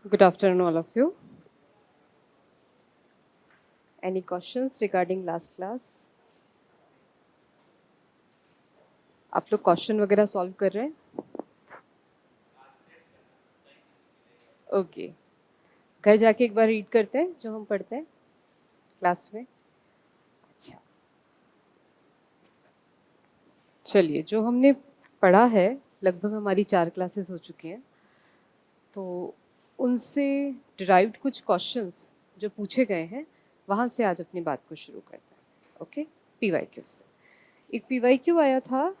Good afternoon, all of you. Any questions regarding last class? आप लोग question वगैरह solve कर रहे हैं? ओके, घर जाके एक बार रीड करते हैं जो हम पढ़ते हैं क्लास में. अच्छा, चलिए, जो हमने पढ़ा है लगभग हमारी 4 क्लासेस हो चुकी हैं, तो उनसे डिराइव्ड कुछ क्वेश्चंस जो पूछे गए हैं वहाँ से आज अपनी बात को शुरू करते हैं. ओके, पीवाईक्यू से. एक पीवाईक्यू आया था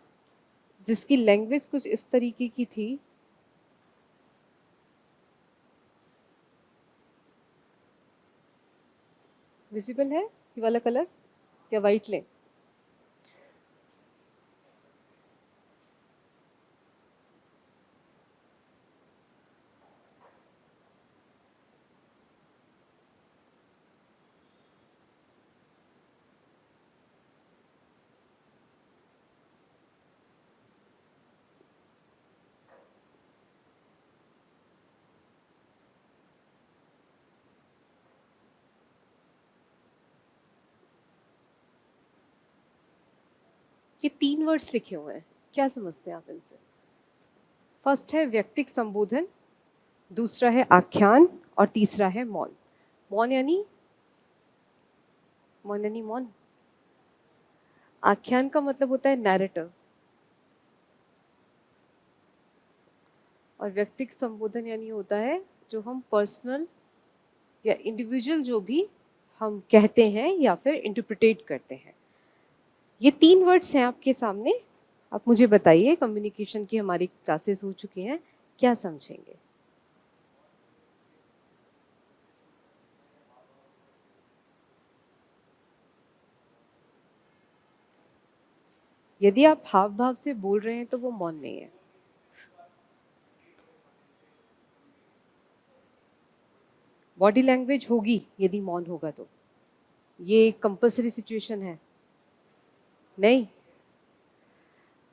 जिसकी लैंग्वेज कुछ इस तरीके की थी. विजिबल है ये वाला कलर या वाइट लें? ये 3 वर्ड्स लिखे हुए हैं, क्या समझते हैं आप इनसे? फर्स्ट है व्यक्तिक संबोधन, दूसरा है आख्यान और तीसरा है मौन. मौन यानी मौन. आख्यान का मतलब होता है नैरेटिव और व्यक्तिक संबोधन यानी होता है जो हम पर्सनल या इंडिविजुअल जो भी हम कहते हैं या फिर इंटरप्रिटेट करते हैं. ये 3 वर्ड्स हैं आपके सामने. आप मुझे बताइए, कम्युनिकेशन की हमारी क्लासेस हो चुकी हैं, क्या समझेंगे? यदि आप हाव भाव से बोल रहे हैं तो वो मौन नहीं है. बॉडी लैंग्वेज होगी यदि मौन होगा तो. ये कंपल्सरी सिचुएशन है नहीं.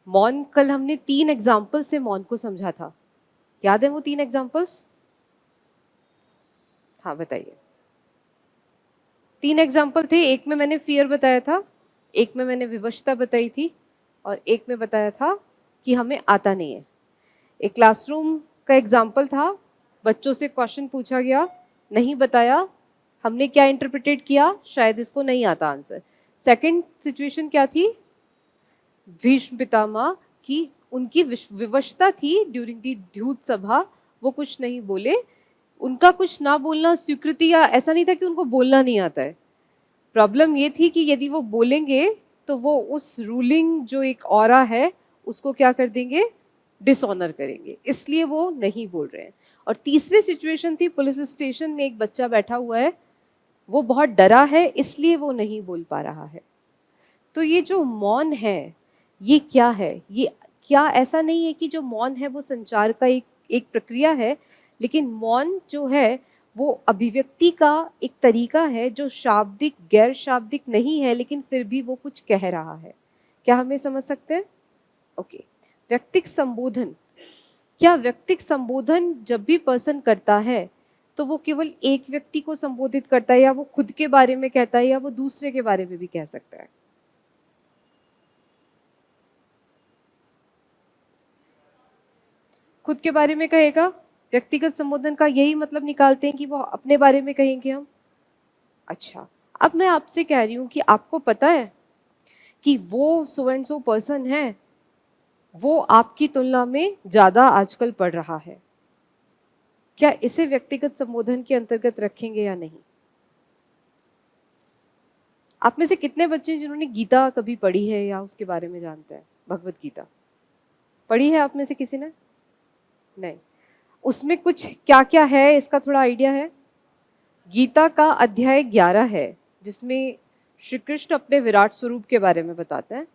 मौन कल हमने 3 एग्जाम्पल से मौन को समझा था. याद है वो 3 एग्जाम्पल्स? हाँ, बताइए. 3 एग्जाम्पल थे. एक में मैंने फियर बताया था, एक में मैंने विवशता बताई थी और एक में बताया था कि हमें आता नहीं है. एक क्लासरूम का एग्जाम्पल था, बच्चों से क्वेश्चन पूछा गया, नहीं बताया, हमने क्या इंटरप्रिटेट किया, शायद इसको नहीं आता आंसर. सेकंड सिचुएशन क्या थी? भीष्म पितामह की उनकी विवशता थी ड्यूरिंग दी द्यूत सभा, वो कुछ नहीं बोले. उनका कुछ ना बोलना स्वीकृति, या ऐसा नहीं था कि उनको बोलना नहीं आता है. प्रॉब्लम ये थी कि यदि वो बोलेंगे तो वो उस रूलिंग जो एक ऑरा है उसको क्या कर देंगे, डिसऑनर करेंगे, इसलिए वो नहीं बोल रहे हैं. और तीसरी सिचुएशन थी, पुलिस स्टेशन में एक बच्चा बैठा हुआ है, वो बहुत डरा है इसलिए वो नहीं बोल पा रहा है. तो ये जो मौन है ये क्या है? ये क्या ऐसा नहीं है कि जो मौन है वो संचार का एक एक प्रक्रिया है, लेकिन मौन जो है वो अभिव्यक्ति का एक तरीका है जो शाब्दिक गैर शाब्दिक नहीं है, लेकिन फिर भी वो कुछ कह रहा है. क्या हमें समझ सकते हैं? ओके. व्यक्तिक संबोधन. क्या व्यक्तिक संबोधन जब भी पर्सन करता है तो वो केवल एक व्यक्ति को संबोधित करता है, या वो खुद के बारे में कहता है, या वो दूसरे के बारे में भी कह सकता है? खुद के बारे में कहेगा. व्यक्तिगत संबोधन का यही मतलब निकालते हैं कि वो अपने बारे में कहेंगे हम. अच्छा, अब मैं आपसे कह रही हूं कि आपको पता है कि वो सो एंड सो पर्सन है, वो आपकी तुलना में ज्यादा आजकल पढ़ रहा है. क्या इसे व्यक्तिगत संबोधन के अंतर्गत रखेंगे या नहीं? आप में से कितने बच्चे हैं जिन्होंने गीता कभी पढ़ी है या उसके बारे में जानते हैं? भगवत गीता पढ़ी है आप में से किसी ने? नहीं. उसमें कुछ क्या क्या है इसका थोड़ा आइडिया है? गीता का अध्याय 11 है जिसमें श्री कृष्ण अपने विराट स्वरूप के बारे में बताते हैं.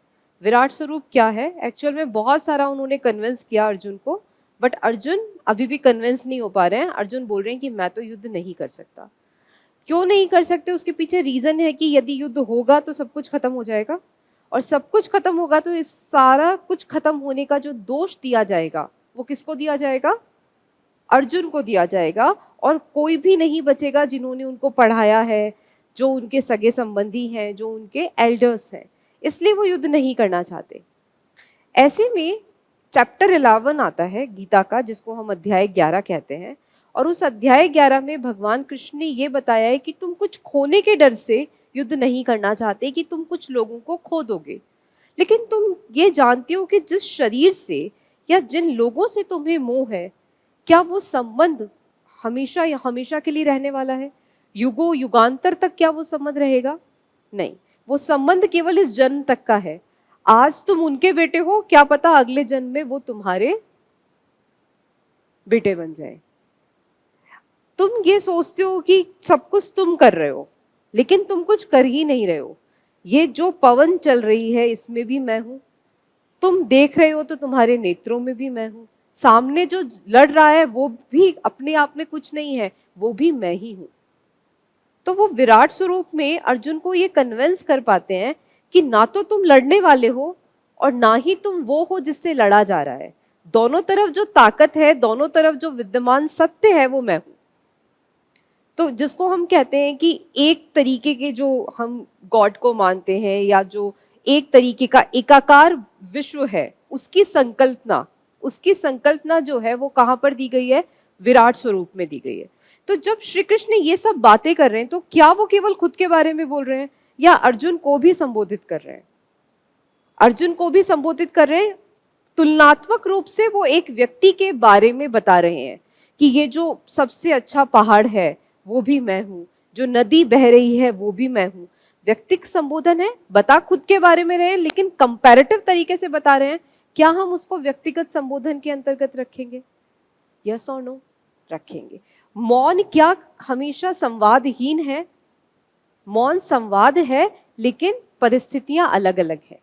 विराट स्वरूप क्या है? एक्चुअल में बहुत सारा उन्होंने कन्विंस किया अर्जुन को, बट अर्जुन अभी भी कन्विंस नहीं हो पा रहे हैं. अर्जुन बोल रहे हैं कि मैं तो युद्ध नहीं कर सकता. क्यों नहीं कर सकते? उसके पीछे रीजन है कि यदि युद्ध होगा तो सब कुछ खत्म हो जाएगा, और सब कुछ खत्म होगा तो इस सारा कुछ खत्म होने का जो दोष दिया जाएगा वो किसको दिया जाएगा? अर्जुन को दिया जाएगा. और कोई भी नहीं बचेगा जिन्होंने उनको पढ़ाया है, जो उनके सगे संबंधी हैं, जो उनके एल्डर्स हैं। इसलिए वो युद्ध नहीं करना चाहते। ऐसे में चैप्टर 11 आता है गीता का, जिसको हम अध्याय 11 कहते हैं, और उस अध्याय 11 में भगवान कृष्ण ने ये बताया है कि तुम कुछ खोने के डर से युद्ध नहीं करना चाहते, कि तुम कुछ लोगों को खो दोगे, लेकिन तुम ये जानते हो कि जिस शरीर से या जिन लोगों से तुम्हें मोह है, क्या वो संबंध हमेशा या हमेशा के लिए रहने वाला है? युगों युगांतर तक क्या वो संबंध रहेगा? नहीं, वो संबंध केवल इस जन्म तक का है। आज तुम उनके बेटे हो, क्या पता अगले जन्म में वो तुम्हारे बेटे बन जाए। तुम ये सोचते हो कि सब कुछ तुम कर रहे हो, लेकिन तुम कुछ कर ही नहीं रहे हो। ये जो पवन चल रही है इसमें भी मैं हूं, तुम देख रहे हो तो तुम्हारे नेत्रों में भी मैं हूं, सामने जो लड़ रहा है वो भी अपने आप में कुछ नहीं है, वो भी मैं ही हूं। तो वो विराट स्वरूप में अर्जुन को ये कन्विंस कर पाते हैं कि ना तो तुम लड़ने वाले हो और ना ही तुम वो हो जिससे लड़ा जा रहा है। दोनों तरफ जो ताकत है, दोनों तरफ जो विद्यमान सत्य है, वो मैं हूं। तो जिसको हम कहते हैं कि एक तरीके के जो हम गॉड को मानते हैं, या जो एक तरीके का एकाकार विश्व है, उसकी संकल्पना जो है वो कहां पर दी गई है? विराट स्वरूप में दी गई है। तो जब श्री कृष्ण ये सब बातें कर रहे हैं, तो क्या वो केवल खुद के बारे में बोल रहे हैं, या अर्जुन को भी संबोधित कर रहे हैं? अर्जुन को भी संबोधित कर रहे हैं। तुलनात्मक रूप से वो एक व्यक्ति के बारे में बता रहे हैं कि ये जो सबसे अच्छा पहाड़ है वो भी मैं हूं, जो नदी बह रही है वो भी मैं हूं। व्यक्तिक संबोधन है, बता खुद के बारे में रहे, लेकिन कंपैरेटिव तरीके से बता रहे हैं। क्या हम उसको व्यक्तिगत संबोधन के अंतर्गत रखेंगे? यस और नो? रखेंगे। मौन क्या हमेशा संवादहीन है? मौन संवाद है, लेकिन परिस्थितियां अलग अलग है।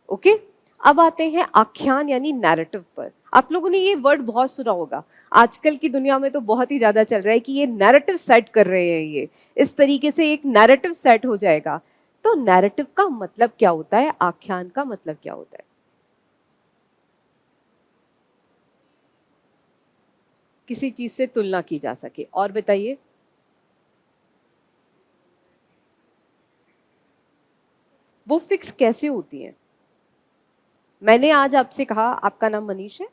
ओके, अब आते हैं आख्यान यानी नैरेटिव पर। आप लोगों ने ये वर्ड बहुत सुना होगा, आजकल की दुनिया में तो बहुत ही ज्यादा चल रहा है कि ये नैरेटिव सेट कर रहे हैं, ये इस तरीके से एक नैरेटिव सेट हो जाएगा। तो नैरेटिव का मतलब क्या होता है? आख्यान का मतलब क्या होता है? किसी चीज से तुलना की जा सके। और बताइए। वो फिक्स कैसे होती है? मैंने आज आपसे कहा, आपका नाम मनीष है?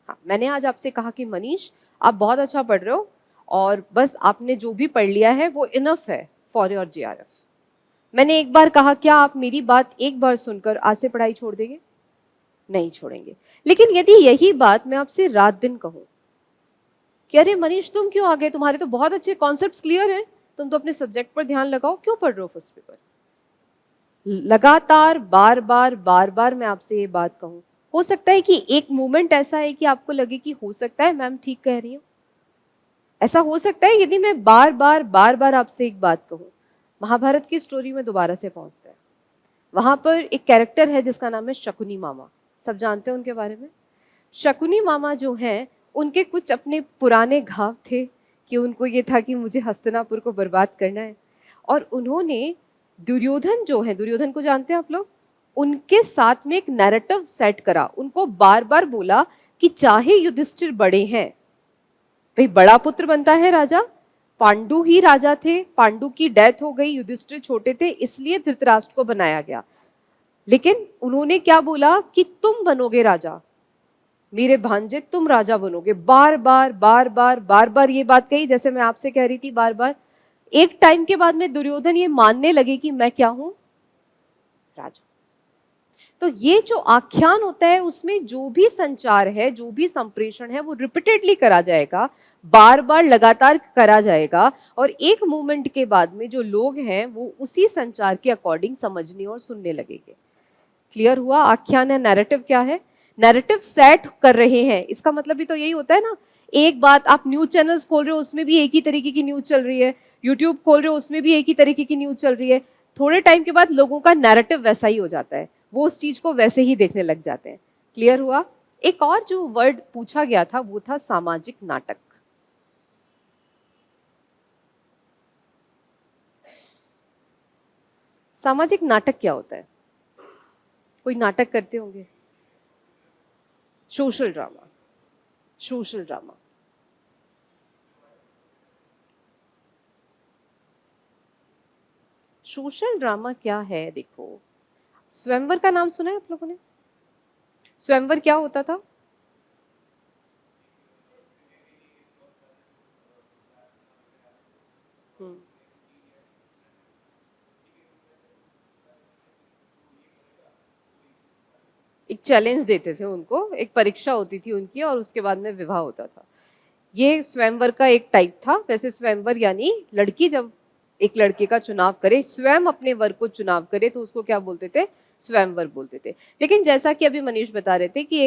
हाँ, मैंने आज आपसे कहा कि मनीष, आप बहुत अच्छा पढ़ रहे हो और बस आपने जो भी पढ़ लिया है वो इनफ है फॉर योर जेआरएफ। मैंने एक बार कहा, क्या आप मेरी बात एक बार सुनकर आज से पढ़ाई छोड़ देंगे? नहीं छोड़ेंगे। लेकिन यदि यही बात मैं आपसे रात दिन कहूं कि अरे मनीष तुम क्यों आ गए, तुम्हारे तो बहुत अच्छे कॉन्सेप्ट्स क्लियर हैं, तुम तो अपने सब्जेक्ट पर ध्यान लगाओ, क्यों पढ़ रहे हो फर्स्ट पेपर? लगातार बार बार बार बार मैं आपसे ये बात कहूं, हो सकता है कि एक मोमेंट ऐसा है कि आपको लगे कि हो सकता है मैम ठीक कह रही हूं। ऐसा हो सकता है यदि मैं बार बार आपसे एक बात कहूं। महाभारत की स्टोरी में दोबारा से पहुंचते हैं। वहां पर एक कैरेक्टर है जिसका नाम है शकुनी मामा। सब जानते हैं उनके बारे में। शकुनी मामा जो हैं, उनके कुछ अपने पुराने घाव थे कि उनको ये था कि मुझे हस्तिनापुर को बर्बाद करना है, और उन्होंने दुर्योधन जो है, दुर्योधन को जानते हैं आप लोग, उनके साथ में एक नैरेटिव सेट करा। उनको बार बार बोला कि चाहे युधिष्ठिर बड़े हैं, भाई बड़ा पुत्र बनता है राजा, पांडु ही राजा थे, पांडु की डेथ हो गई, युधिष्ठिर छोटे थे, इसलिए धृतराष्ट्र को बनाया गया। लेकिन उन्होंने क्या बोला कि तुम बनोगे राजा, मेरे भांजे तुम राजा बनोगे। बार बार बार बार बार बार ये बात कही, जैसे मैं आपसे कह रही थी बार बार। एक टाइम के बाद में दुर्योधन ये मानने लगे कि मैं क्या हूं? राजा। तो ये जो आख्यान होता है उसमें जो भी संचार है, जो भी संप्रेषण है, वो रिपीटेडली करा जाएगा, बार बार लगातार करा जाएगा, और एक मोमेंट के बाद में जो लोग हैं वो उसी संचार के अकॉर्डिंग समझने और सुनने लगेंगे। क्लियर हुआ? आख्यान है नैरेटिव क्या है? नैरेटिव सेट कर रहे हैं, इसका मतलब भी तो यही होता है ना। एक बात, आप न्यूज चैनल्स खोल रहे हो उसमें भी एक ही तरीके की न्यूज चल रही है, यूट्यूब खोल रहे हो उसमें भी एक ही तरीके की न्यूज चल रही है। थोड़े टाइम के बाद लोगों का नैरेटिव वैसा ही हो जाता है, वो उस चीज को वैसे ही देखने लग जाते हैं। क्लियर हुआ? एक और जो वर्ड पूछा गया था वो था सामाजिक नाटक। सामाजिक नाटक क्या होता है? कोई नाटक करते होंगे। Social drama. Social drama. Social drama क्या है? देखो, स्वयंवर का नाम सुना है आप लोगों ने? स्वयंवर क्या होता था? हम्म, एक चैलेंज देते थे उनको, एक परीक्षा होती थी उनकी और उसके बाद में विवाह होता था। ये स्वयंवर का एक टाइप था। वैसे स्वयंवर यानी लड़की जब एक लड़के का चुनाव करे, स्वयं अपने वर को चुनाव करे, तो उसको क्या बोलते थे? स्वयंवर बोलते थे। लेकिन जैसा कि अभी मनीष बता रहे थे कि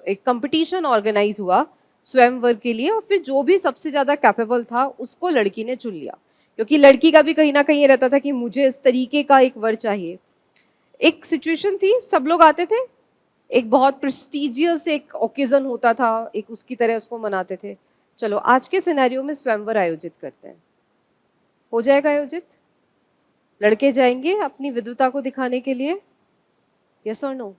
एक कंपटीशन ऑर्गेनाइज हुआ स्वयंवर के लिए, और फिर जो भी सबसे ज्यादा कैपेबल था उसको लड़की ने चुन लिया, क्योंकि लड़की का भी कहीं ना कहीं ये रहता था कि मुझे इस तरीके का एक वर चाहिए। एक सिचुएशन थी, सब लोग आते थे, एक बहुत प्रेस्टिजियस एक ओकेजन होता था, एक उसकी तरह उसको मनाते थे। चलो आज के सिनेरियो में स्वयंवर आयोजित करते हैं, हो जाएगा आयोजित? लड़के जाएंगे अपनी विद्वता को दिखाने के लिए, यस और नो?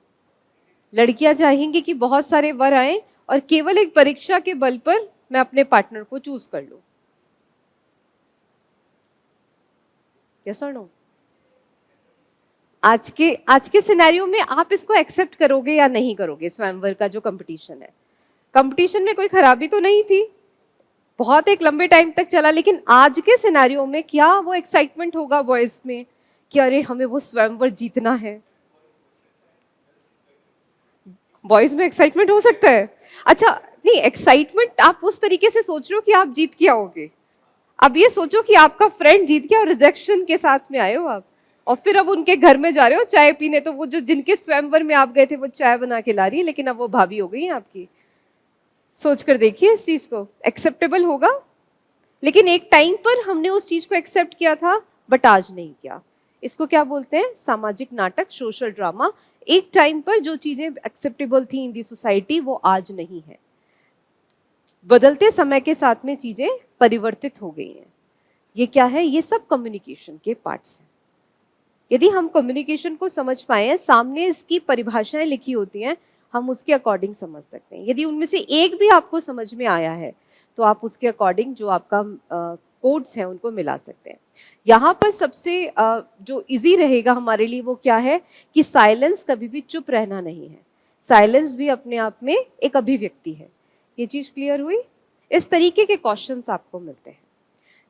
लड़कियां चाहेंगी कि बहुत सारे वर आए और केवल एक परीक्षा के बल पर मैं अपने पार्टनर को चूज कर लूं, यस और नो? आज के सिनेरियो में आप इसको एक्सेप्ट करोगे या नहीं करोगे? स्वयंवर का जो कंपटीशन है, कंपटीशन में कोई खराबी तो नहीं थी, बहुत एक लंबे टाइम तक चला, लेकिन आज के सिनेरियो में क्या वो एक्साइटमेंट होगा बॉयज में कि अरे हमें वो स्वयंवर जीतना है? बॉयज में एक्साइटमेंट हो सकता है। अच्छा, नहीं, एक्साइटमेंट आप उस तरीके से सोच रहे हो कि आप जीत के आओगे। अब ये सोचो कि आपका फ्रेंड जीत गया और रिजेक्शन के साथ में आए हो आप, और फिर अब उनके घर में जा रहे हो चाय पीने, तो वो जो जिनके स्वयंवर में आप गए थे वो चाय बना के ला रही है, लेकिन अब वो भाभी हो गई है आपकी। सोच कर देखिए इस चीज को, एक्सेप्टेबल होगा? लेकिन एक टाइम पर हमने उस चीज को एक्सेप्ट किया था, बट आज नहीं किया। इसको क्या बोलते हैं? सामाजिक नाटक, सोशल ड्रामा। एक टाइम पर जो चीजें एक्सेप्टेबल थी इन दी सोसाइटी, वो आज नहीं है। बदलते समय के साथ में चीजें परिवर्तित हो गई हैं। ये क्या है? ये सब कम्युनिकेशन के पार्ट्स हैं। यदि हम कम्युनिकेशन को समझ पाए, सामने इसकी परिभाषाएं लिखी होती हैं, हम उसके अकॉर्डिंग समझ सकते हैं। यदि उनमें से एक भी आपको समझ में आया है, तो आप उसके अकॉर्डिंग जो आपका कोड्स हैं उनको मिला सकते हैं। यहाँ पर सबसे जो इजी रहेगा हमारे लिए वो क्या है कि साइलेंस कभी भी चुप रहना नहीं है। साइलेंस भी अपने आप में एक अभिव्यक्ति है। ये चीज क्लियर हुई? इस तरीके के क्वेश्चंस आपको मिलते हैं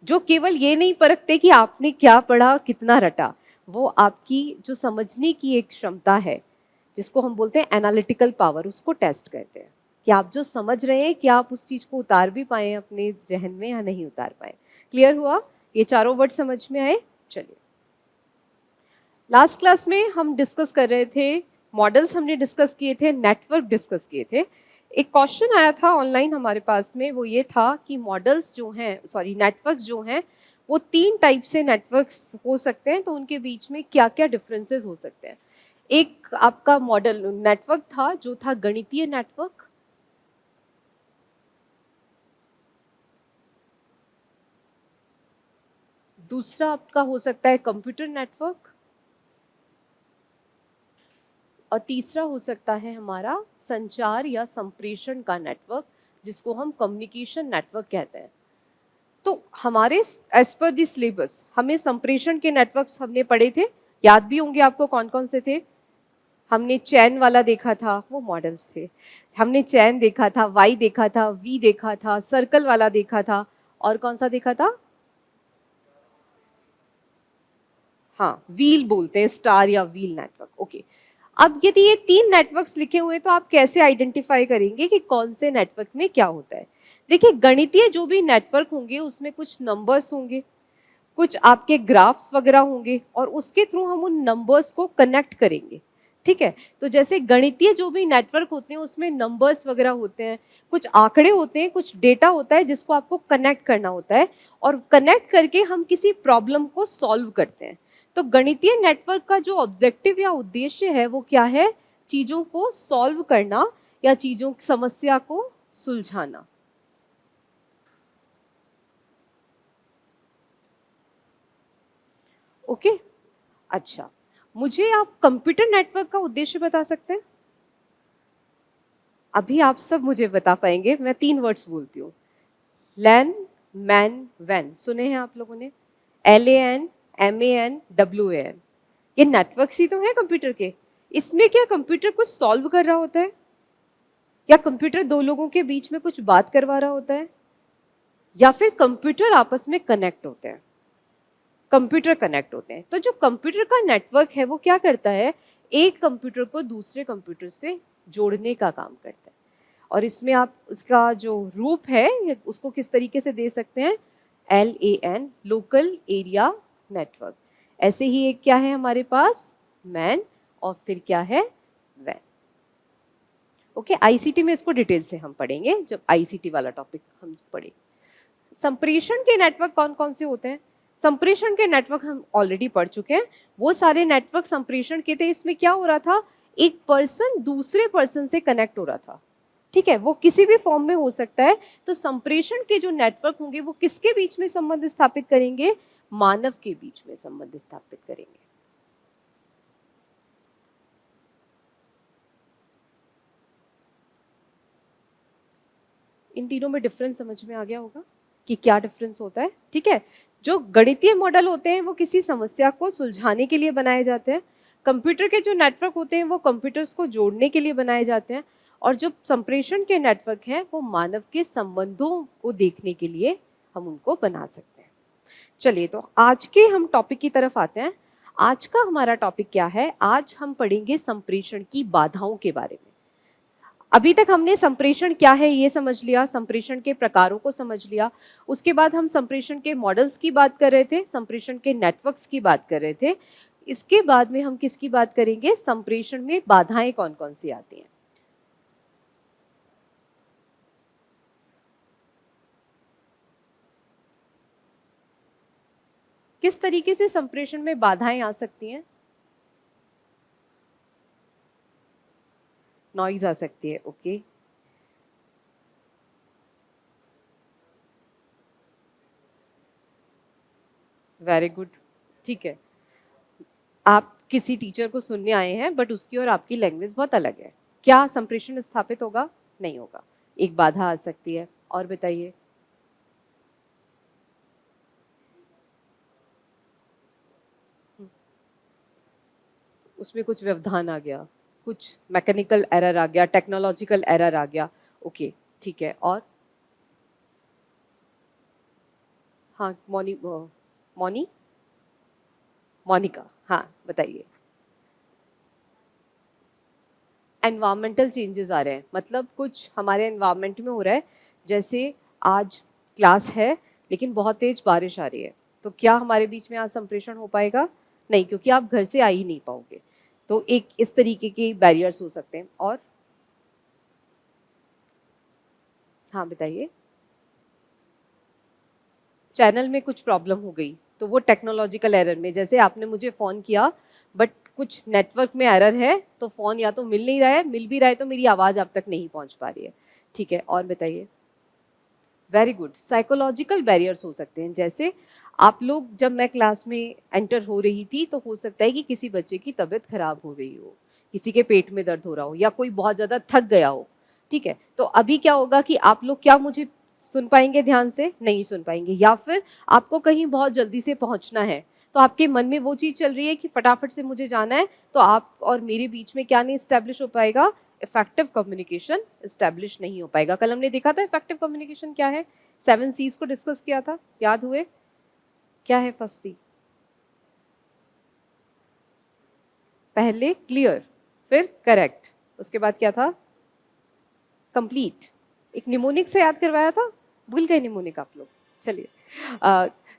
जो केवल ये नहीं परखते कि आपने क्या पढ़ा, कितना रटा, वो आपकी जो समझने की एक क्षमता है, जिसको हम बोलते हैं एनालिटिकल पावर, उसको टेस्ट करते हैं कि आप जो समझ रहे हैं क्या आप उस चीज को उतार भी पाए अपने जहन में या नहीं उतार पाए। क्लियर हुआ? ये चारों वर्ड समझ में आए? चलिए, लास्ट क्लास में हम डिस्कस कर रहे थे मॉडल्स, हमने डिस्कस किए थे, नेटवर्क डिस्कस किए थे। एक क्वेश्चन आया था ऑनलाइन हमारे पास में, वो ये था कि मॉडल्स जो हैं, सॉरी नेटवर्क्स जो हैं, वो 3 टाइप से नेटवर्क्स हो सकते हैं, तो उनके बीच में क्या क्या डिफरेंसेस हो सकते हैं। एक आपका मॉडल नेटवर्क था जो था गणितीय नेटवर्क, दूसरा आपका हो सकता है कंप्यूटर नेटवर्क, और तीसरा हो सकता है हमारा संचार या संप्रेषण का नेटवर्क, जिसको हम कम्युनिकेशन नेटवर्क कहते हैं। तो हमारे एज पर द सिलेबस हमें संप्रेषण के नेटवर्क्स हमने पढ़े थे, याद भी होंगे आपको कौन कौन से थे। हमने चैन वाला देखा था, वो मॉडल्स थे। हमने चैन देखा था, वाई देखा था, वी देखा था, सर्कल वाला देखा था, और कौन सा देखा था? हाँ, व्हील बोलते हैं, स्टार या व्हील नेटवर्क। ओके, अब यदि ये 3 नेटवर्क्स लिखे हुए तो आप कैसे आइडेंटिफाई करेंगे कि कौन से नेटवर्क में क्या होता है? देखिए, गणितीय जो भी नेटवर्क होंगे उसमें कुछ नंबर्स होंगे, कुछ आपके ग्राफ्स वगैरह होंगे, और उसके थ्रू हम उन नंबर्स को कनेक्ट करेंगे। ठीक है, तो जैसे गणितीय जो भी नेटवर्क होते हैं उसमें नंबर्स वगैरह होते हैं, कुछ आंकड़े होते हैं, कुछ डेटा होता है जिसको आपको कनेक्ट करना होता है, और कनेक्ट करके हम किसी प्रॉब्लम को सॉल्व करते हैं। तो गणितीय नेटवर्क का जो ऑब्जेक्टिव या उद्देश्य है वो क्या है? चीजों को सॉल्व करना या चीजों समस्या को सुलझाना। ओके, अच्छा, मुझे आप कंप्यूटर नेटवर्क का उद्देश्य बता सकते हैं? अभी आप सब मुझे बता पाएंगे, मैं 3 वर्ड्स बोलती हूँ। लैन, मैन, वैन, सुने हैं आप लोगों ने? LAN, MANWAN, ये नेटवर्क्स ही तो है कंप्यूटर के। इसमें क्या कंप्यूटर कुछ सॉल्व कर रहा होता है, या कंप्यूटर दो लोगों के बीच में कुछ बात करवा रहा होता है, या फिर कंप्यूटर आपस में कनेक्ट होते हैं? कंप्यूटर कनेक्ट होते हैं। तो जो कंप्यूटर का नेटवर्क है वो क्या करता है, एक कंप्यूटर को दूसरे कंप्यूटर से जोड़ने का काम करता है। और इसमें आप उसका जो रूप है उसको किस तरीके से दे सकते हैं, LAN, लोकल एरिया नेटवर्क। ऐसे ही एक क्या है हमारे पास, मैन, और फिर क्या है, वैन। ओके, आईसीटी में इसको डिटेल से हम पढ़ेंगे जब आईसीटी वाला टॉपिक हम पढ़ेंगे। संप्रेषण के नेटवर्क कौन कौन से होते हैं? संप्रेषण के नेटवर्क हम ऑलरेडी पढ़ चुके हैं। वो सारे नेटवर्क संप्रेषण के थे। इसमें क्या हो रहा था, एक पर्सन दूसरे पर्सन से कनेक्ट हो रहा था, ठीक है, वो किसी भी फॉर्म में हो सकता है। तो संप्रेषण के जो नेटवर्क होंगे वो किसके बीच में संबंध स्थापित करेंगे, मानव के बीच में संबंध स्थापित करेंगे। इन तीनों में डिफरेंस समझ में आ गया होगा कि क्या डिफरेंस होता है, ठीक है। जो गणितीय मॉडल होते हैं वो किसी समस्या को सुलझाने के लिए बनाए जाते हैं। कंप्यूटर के जो नेटवर्क होते हैं वो कंप्यूटर्स को जोड़ने के लिए बनाए जाते हैं। और जो संप्रेषण के नेटवर्क हैं वो मानव के संबंधों को देखने के लिए हम उनको बना सकते हैं। चलिए, तो आज के हम टॉपिक की तरफ आते हैं। आज का हमारा टॉपिक क्या है, आज हम पढ़ेंगे संप्रेषण की बाधाओं के बारे में। अभी तक हमने संप्रेषण क्या है ये समझ लिया, संप्रेषण के प्रकारों को समझ लिया। उसके बाद हम संप्रेषण के मॉडल्स की बात कर रहे थे, संप्रेषण के नेटवर्क्स की बात कर रहे थे। इसके बाद में हम किसकी बात करेंगे, संप्रेषण में बाधाएं कौन कौन सी आती हैं। किस तरीके से संप्रेषण में बाधाएं आ सकती हैं? नॉइज आ सकती है, ओके। वेरी गुड, ठीक है। आप किसी टीचर को सुनने आए हैं बट उसकी और आपकी लैंग्वेज बहुत अलग है, क्या संप्रेषण स्थापित होगा? नहीं होगा, एक बाधा आ सकती है। और बताइए। उसमें कुछ व्यवधान आ गया, कुछ मैकेनिकल एरर आ गया, टेक्नोलॉजिकल एरर आ गया, ओके, ठीक है। और हाँ, मौनी मोनिका, हाँ बताइए। एनवायरमेंटल चेंजेस आ रहे हैं, मतलब कुछ हमारे एनवायरमेंट में हो रहा है। जैसे आज क्लास है लेकिन बहुत तेज बारिश आ रही है, तो क्या हमारे बीच में आज संप्रेषण हो पाएगा? नहीं, क्योंकि आप घर से आ ही नहीं पाओगे। तो एक इस तरीके के बैरियर्स हो सकते हैं। और हाँ बताइए। चैनल में कुछ प्रॉब्लम हो गई तो वो टेक्नोलॉजिकल एरर में, जैसे आपने मुझे फ़ोन किया बट कुछ नेटवर्क में एरर है तो फ़ोन या तो मिल नहीं रहा है, मिल भी रहा है तो मेरी आवाज़ आप तक नहीं पहुंच पा रही है, ठीक है। और बताइए। वेरी गुड, साइकोलॉजिकल बैरियर्स हो सकते हैं। जैसे आप लोग, जब मैं क्लास में एंटर हो रही थी तो हो सकता है कि किसी बच्चे की तबीयत खराब हो रही हो, किसी के पेट में दर्द हो रहा हो, या कोई बहुत ज़्यादा थक गया हो, ठीक है। तो अभी क्या होगा कि आप लोग क्या मुझे सुन पाएंगे, ध्यान से नहीं सुन पाएंगे। या फिर आपको कहीं बहुत जल्दी से पहुंचना है तो आपके मन में वो चीज़ चल रही है कि फटाफट से मुझे जाना है, तो आप और मेरे बीच में क्या नहीं स्टैब्लिश हो पाएगा, इफेक्टिव कम्युनिकेशन इस्टेब्लिश नहीं हो पाएगा। कल हमने देखा था इफेक्टिव कम्युनिकेशन क्या है, 7 C's को डिस्कस किया था, याद हुए? क्या है फर्स्ट सी? पहले क्लियर, फिर करेक्ट, उसके बाद क्या था, कंप्लीट। एक निमोनिक से याद करवाया था, भूल गए निमोनिक आप लोग। चलिए,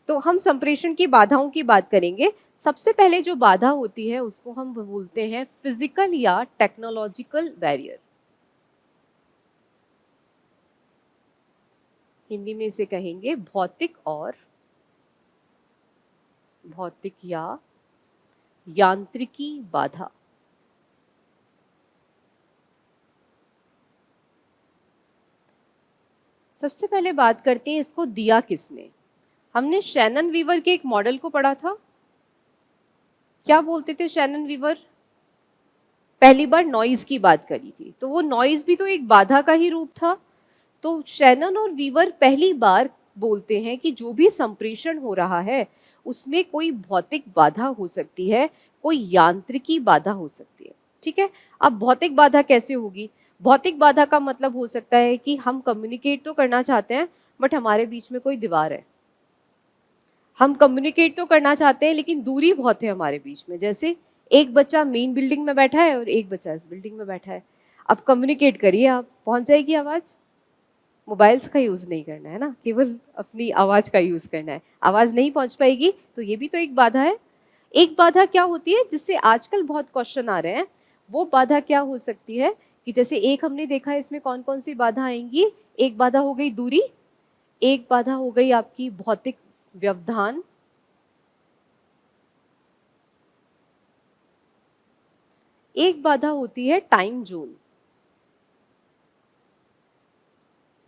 तो हम संप्रेषण की बाधाओं की बात करेंगे। सबसे पहले जो बाधा होती है उसको हम बोलते हैं फिजिकल या टेक्नोलॉजिकल बैरियर। हिंदी में इसे कहेंगे भौतिक या यांत्रिकी बाधा। सबसे पहले बात करते हैं इसको दिया किसने। हमने शैनन वीवर के एक मॉडल को पढ़ा था। क्या बोलते थे शैनन वीवर? पहली बार नॉइज की बात करी थी, तो वो नॉइज भी तो एक बाधा का ही रूप था। तो शैनन और वीवर पहली बार बोलते हैं कि जो भी संप्रेषण हो रहा है उसमें कोई भौतिक बाधा हो सकती है, कोई यांत्रिकी बाधा हो सकती है। ठीक है, अब भौतिक बाधा कैसे होगी? भौतिक बाधा का मतलब हो सकता है कि हम कम्युनिकेट तो करना चाहते हैं बट हमारे बीच में कोई दीवार है। हम कम्युनिकेट तो करना चाहते हैं लेकिन दूरी बहुत है हमारे बीच में। जैसे एक बच्चा मेन बिल्डिंग में बैठा है और एक बच्चा इस बिल्डिंग में बैठा है। अब कम्युनिकेट करिए, आप पहुंच जाएगी आवाज। मोबाइल्स का यूज नहीं करना है ना, केवल अपनी आवाज का यूज करना है। आवाज नहीं पहुंच पाएगी तो ये भी तो एक बाधा है। एक बाधा क्या होती है जिससे आजकल बहुत क्वेश्चन आ रहे हैं, वो बाधा क्या हो सकती है कि जैसे एक हमने देखा है इसमें कौन कौन सी बाधा आएंगी। एक बाधा हो गई दूरी, एक बाधा हो गई आपकी भौतिक व्यवधान, एक बाधा होती है time zone.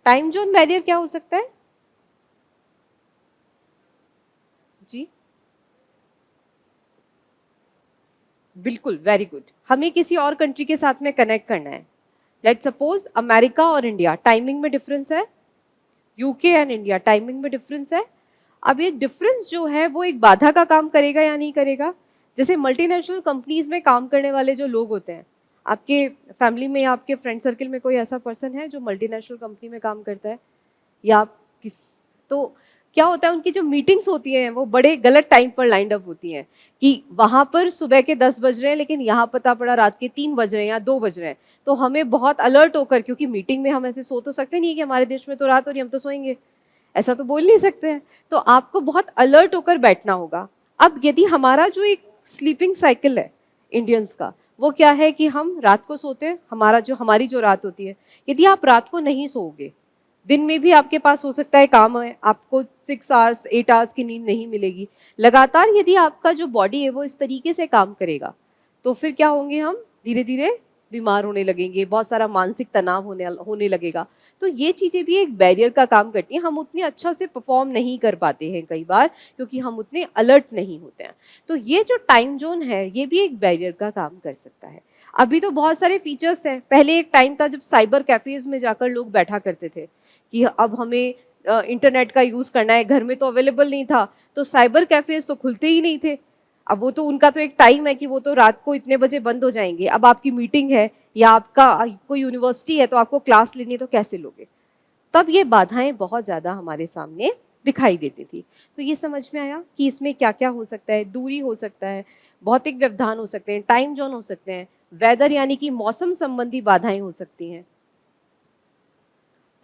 Time zone barrier क्या हो सकता है जी? बिल्कुल, वेरी गुड। हमें किसी और कंट्री के साथ में कनेक्ट करना है। लेट्स सपोज अमेरिका और इंडिया, टाइमिंग में डिफरेंस है। यूके एंड इंडिया, टाइमिंग में डिफरेंस है। अब ये डिफरेंस जो है वो एक बाधा का काम करेगा या नहीं करेगा? जैसे मल्टीनेशनल कंपनीज में काम करने वाले जो लोग होते हैं, आपके फैमिली में या आपके फ्रेंड सर्कल में कोई ऐसा पर्सन है जो मल्टीनेशनल कंपनी में काम करता है? या आप किस, तो क्या होता है उनकी जो मीटिंग्स होती हैं वो बड़े गलत टाइम पर लाइंड अप होती हैं कि वहां पर सुबह के 10 बज रहे हैं लेकिन यहाँ पता पड़ा रात के 3 बज रहे हैं या 2 बज रहे हैं। तो हमें बहुत अलर्ट होकर, क्योंकि मीटिंग में हम ऐसे सो तो सकते नहीं है कि हमारे देश में तो रात हो रही हम तो सोएंगे, ऐसा तो बोल नहीं सकते हैं। तो आपको बहुत अलर्ट होकर बैठना होगा। अब यदि हमारा जो एक स्लीपिंग साइकिल है इंडियंस का, वो क्या है कि हम रात को सोते हैं, हमारी जो रात होती है, यदि आप रात को नहीं सोओगे, दिन में भी आपके पास हो सकता है काम है, आपको 6 आवर्स 8 आवर्स की नींद नहीं मिलेगी लगातार। यदि आपका जो बॉडी है वो इस तरीके से काम करेगा तो फिर क्या होंगे, हम धीरे धीरे बीमार होने लगेंगे, बहुत सारा मानसिक तनाव होने लगेगा। तो ये चीजें भी एक बैरियर का काम करती हैं। हम उतने अच्छा से परफॉर्म नहीं कर पाते हैं कई बार क्योंकि हम उतने अलर्ट नहीं होते हैं। तो ये जो टाइम जोन है ये भी एक बैरियर का काम कर सकता है। अभी तो बहुत सारे फीचर्स हैं। पहले एक टाइम था जब साइबर कैफेज में जाकर लोग बैठा करते थे कि अब हमें इंटरनेट का यूज करना है, घर में तो अवेलेबल नहीं था तो साइबर कैफेज तो खुलते ही नहीं थे। अब वो तो उनका तो एक टाइम है कि वो तो रात को इतने बजे बंद हो जाएंगे। अब आपकी मीटिंग है या आपका कोई यूनिवर्सिटी है तो आपको क्लास लेनी है तो कैसे लोगे? तब ये बाधाएं बहुत ज्यादा हमारे सामने दिखाई देती थी। तो ये समझ में आया कि इसमें क्या क्या हो सकता है। दूरी हो सकता है, भौतिक व्यवधान हो सकते हैं, टाइम जोन हो सकते हैं, वेदर यानी कि मौसम संबंधी बाधाएं हो सकती हैं।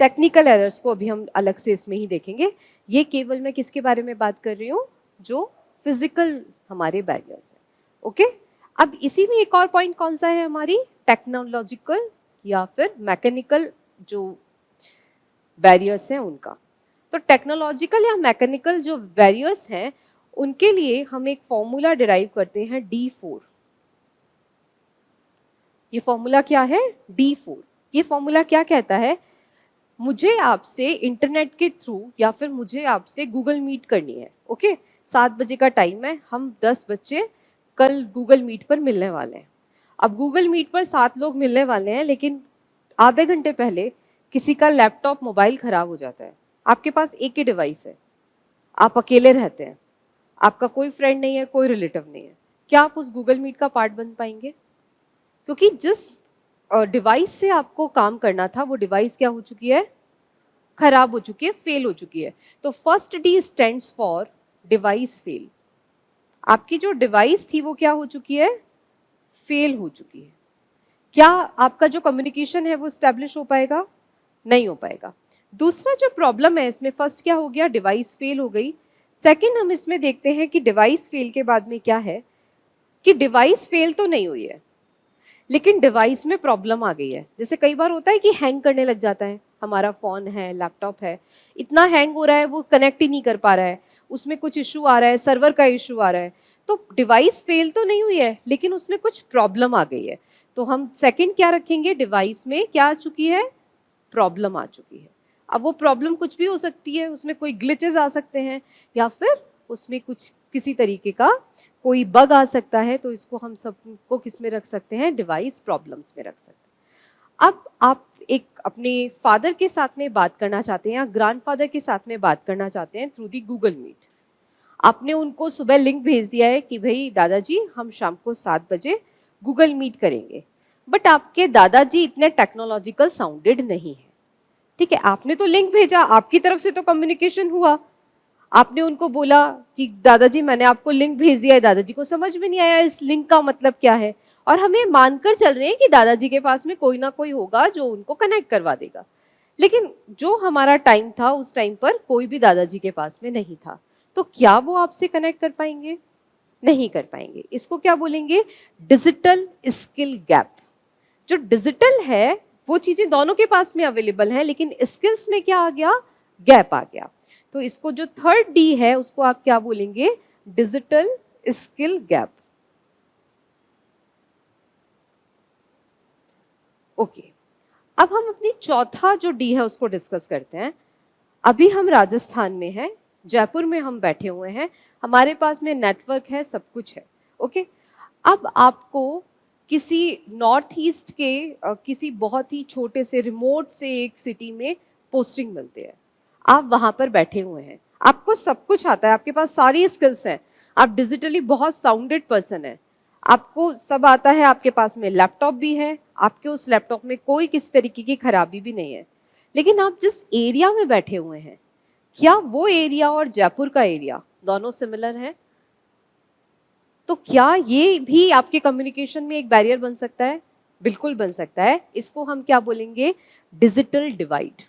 टेक्निकल एरर्स को अभी हम अलग से इसमें ही देखेंगे। ये केवल मैं किसके बारे में बात कर रही हूँ, जो फिजिकल हमारे बैरियर्स हैं। ओके, अब इसी में एक और पॉइंट कौन सा है, हमारी टेक्नोलॉजिकल या फिर मैकेनिकल जो बैरियर्स हैं उनका। तो टेक्नोलॉजिकल या मैकेनिकल जो बैरियर्स हैं उनके लिए हम एक फॉर्मूला डिराइव करते हैं D4। ये फॉर्मूला क्या है, D4। ये फॉर्मूला क्या कहता है, मुझे आपसे इंटरनेट के थ्रू या फिर मुझे आपसे गूगल मीट करनी है। ओके, 7 बजे का टाइम है, हम 10 बच्चे कल गूगल मीट पर मिलने वाले हैं। अब गूगल मीट पर 7 लोग मिलने वाले हैं लेकिन आधे घंटे पहले किसी का लैपटॉप मोबाइल खराब हो जाता है। आपके पास एक ही डिवाइस है, आप अकेले रहते हैं, आपका कोई फ्रेंड नहीं है, कोई रिलेटिव नहीं है, क्या आप उस गूगल मीट का पार्ट बन पाएंगे? क्योंकि जिस डिवाइस से आपको काम करना था वो डिवाइस क्या हो चुकी है, खराब हो चुकी है, फेल हो चुकी है। तो first D stands for device fail. आपकी जो डिवाइस थी वो क्या हो चुकी है, फेल हो चुकी है। क्या आपका जो कम्युनिकेशन है वो स्टैब्लिश हो पाएगा? नहीं हो पाएगा। दूसरा जो प्रॉब्लम है इसमें, फर्स्ट क्या हो गया, डिवाइस फेल हो गई। सेकंड हम इसमें देखते हैं कि डिवाइस फेल के बाद में क्या है कि डिवाइस फेल तो नहीं हुई है लेकिन डिवाइस में प्रॉब्लम आ गई है। जैसे कई बार होता है कि हैंग करने लग जाता है, हमारा फोन है, लैपटॉप है, इतना हैंग हो रहा है वो कनेक्ट ही नहीं कर पा रहा है, उसमें कुछ इशू आ रहा है, सर्वर का इशू आ रहा है। तो डिवाइस फेल तो नहीं हुई है लेकिन उसमें कुछ प्रॉब्लम आ गई है। तो हम सेकंड क्या रखेंगे, डिवाइस में क्या आ चुकी है, प्रॉब्लम आ चुकी है। अब वो प्रॉब्लम कुछ भी हो सकती है, उसमें कोई ग्लिचेस आ सकते हैं या फिर उसमें कुछ किसी तरीके का कोई बग आ सकता है। तो इसको हम सबको किस में रख सकते हैं, डिवाइस प्रॉब्लम्स में रख सकते हैं। अब आप एक अपने फादर के साथ में बात करना चाहते हैं या ग्रैंडफादर के साथ में बात करना चाहते हैं थ्रू दी गूगल मीट, आपने उनको सुबह लिंक भेज दिया है कि भाई दादाजी हम शाम को 7 बजे गूगल मीट करेंगे, बट आपके दादाजी इतने टेक्नोलॉजिकल साउंडेड नहीं है। ठीक है, आपने तो लिंक भेजा, आपकी तरफ से तो कम्युनिकेशन हुआ, आपने उनको बोला कि दादाजी मैंने आपको लिंक भेज दिया है, दादाजी को समझ में नहीं आया इस लिंक का मतलब क्या है, और हमें मानकर चल रहे हैं कि दादाजी के पास में कोई ना कोई होगा जो उनको कनेक्ट करवा देगा। लेकिन जो हमारा टाइम था उस टाइम पर कोई भी दादाजी के पास में नहीं था, तो क्या वो आपसे कनेक्ट कर पाएंगे? नहीं कर पाएंगे। इसको क्या बोलेंगे? Digital skill gap. जो डिजिटल है वो चीजें दोनों के पास में अवेलेबल है, लेकिन स्किल्स में क्या आ गया? गैप आ गया। तो इसको जो थर्ड डी है उसको आप क्या बोलेंगे? Digital skill gap. ओके, अब हम अपनी चौथा जो डी है उसको डिस्कस करते हैं। अभी हम राजस्थान में हैं, जयपुर में हम बैठे हुए हैं, हमारे पास में नेटवर्क है, सब कुछ है। ओके, अब आपको किसी नॉर्थ ईस्ट के किसी बहुत ही छोटे से रिमोट से एक सिटी में पोस्टिंग मिलती है, आप वहां पर बैठे हुए हैं, आपको सब कुछ आता है, आपके पास सारी स्किल्स हैं, आप डिजिटली बहुत साउंडेड पर्सन है, आपको सब आता है, आपके पास में लैपटॉप भी है, आपके उस लैपटॉप में कोई किसी तरीके की खराबी भी नहीं है, लेकिन आप जिस एरिया में बैठे हुए हैं, क्या वो एरिया और जयपुर का एरिया दोनों सिमिलर है? तो क्या ये भी आपके कम्युनिकेशन में एक बैरियर बन सकता है? बिल्कुल बन सकता है। इसको हम क्या बोलेंगे? Digital divide.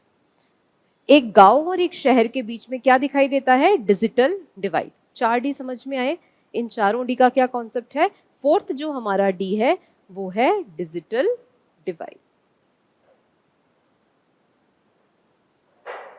एक गांव और एक शहर के बीच में क्या दिखाई देता है? Digital divide. 4D समझ में आए? इन चारों डी का क्या कॉन्सेप्ट है? फोर्थ जो हमारा डी है वो है डिजिटल डिवाइड।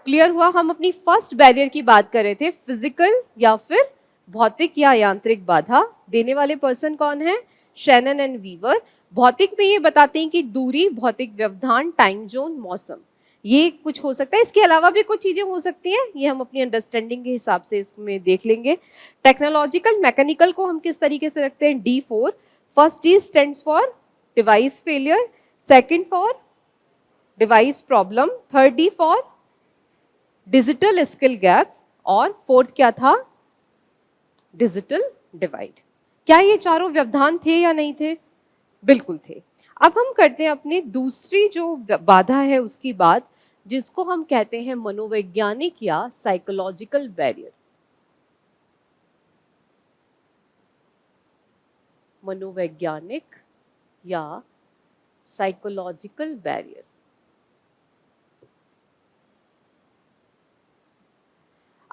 क्लियर हुआ? हम अपनी फर्स्ट बैरियर की बात कर रहे थे, फिजिकल या फिर भौतिक या यांत्रिक बाधा। देने वाले पर्सन कौन है? Shannon and Weaver. भौतिक में ये बताते हैं कि दूरी, भौतिक व्यवधान, टाइम जोन, मौसम, ये कुछ हो सकता है। इसके अलावा भी कुछ चीजें हो सकती हैं, ये हम अपनी अंडरस्टैंडिंग के हिसाब से इसमें देख लेंगे। टेक्नोलॉजिकल मैकेनिकल को हम किस तरीके से रखते हैं? D4। First D stands for device failure, second for device problem, third D for digital skill gap, और फोर्थ क्या था? Digital divide. क्या ये चारों व्यवधान थे या नहीं थे? बिल्कुल थे। अब हम करते हैं अपनी दूसरी जो बाधा है उसकी बात, जिसको हम कहते हैं मनोवैज्ञानिक या साइकोलॉजिकल बैरियर। मनोवैज्ञानिक या साइकोलॉजिकल बैरियर।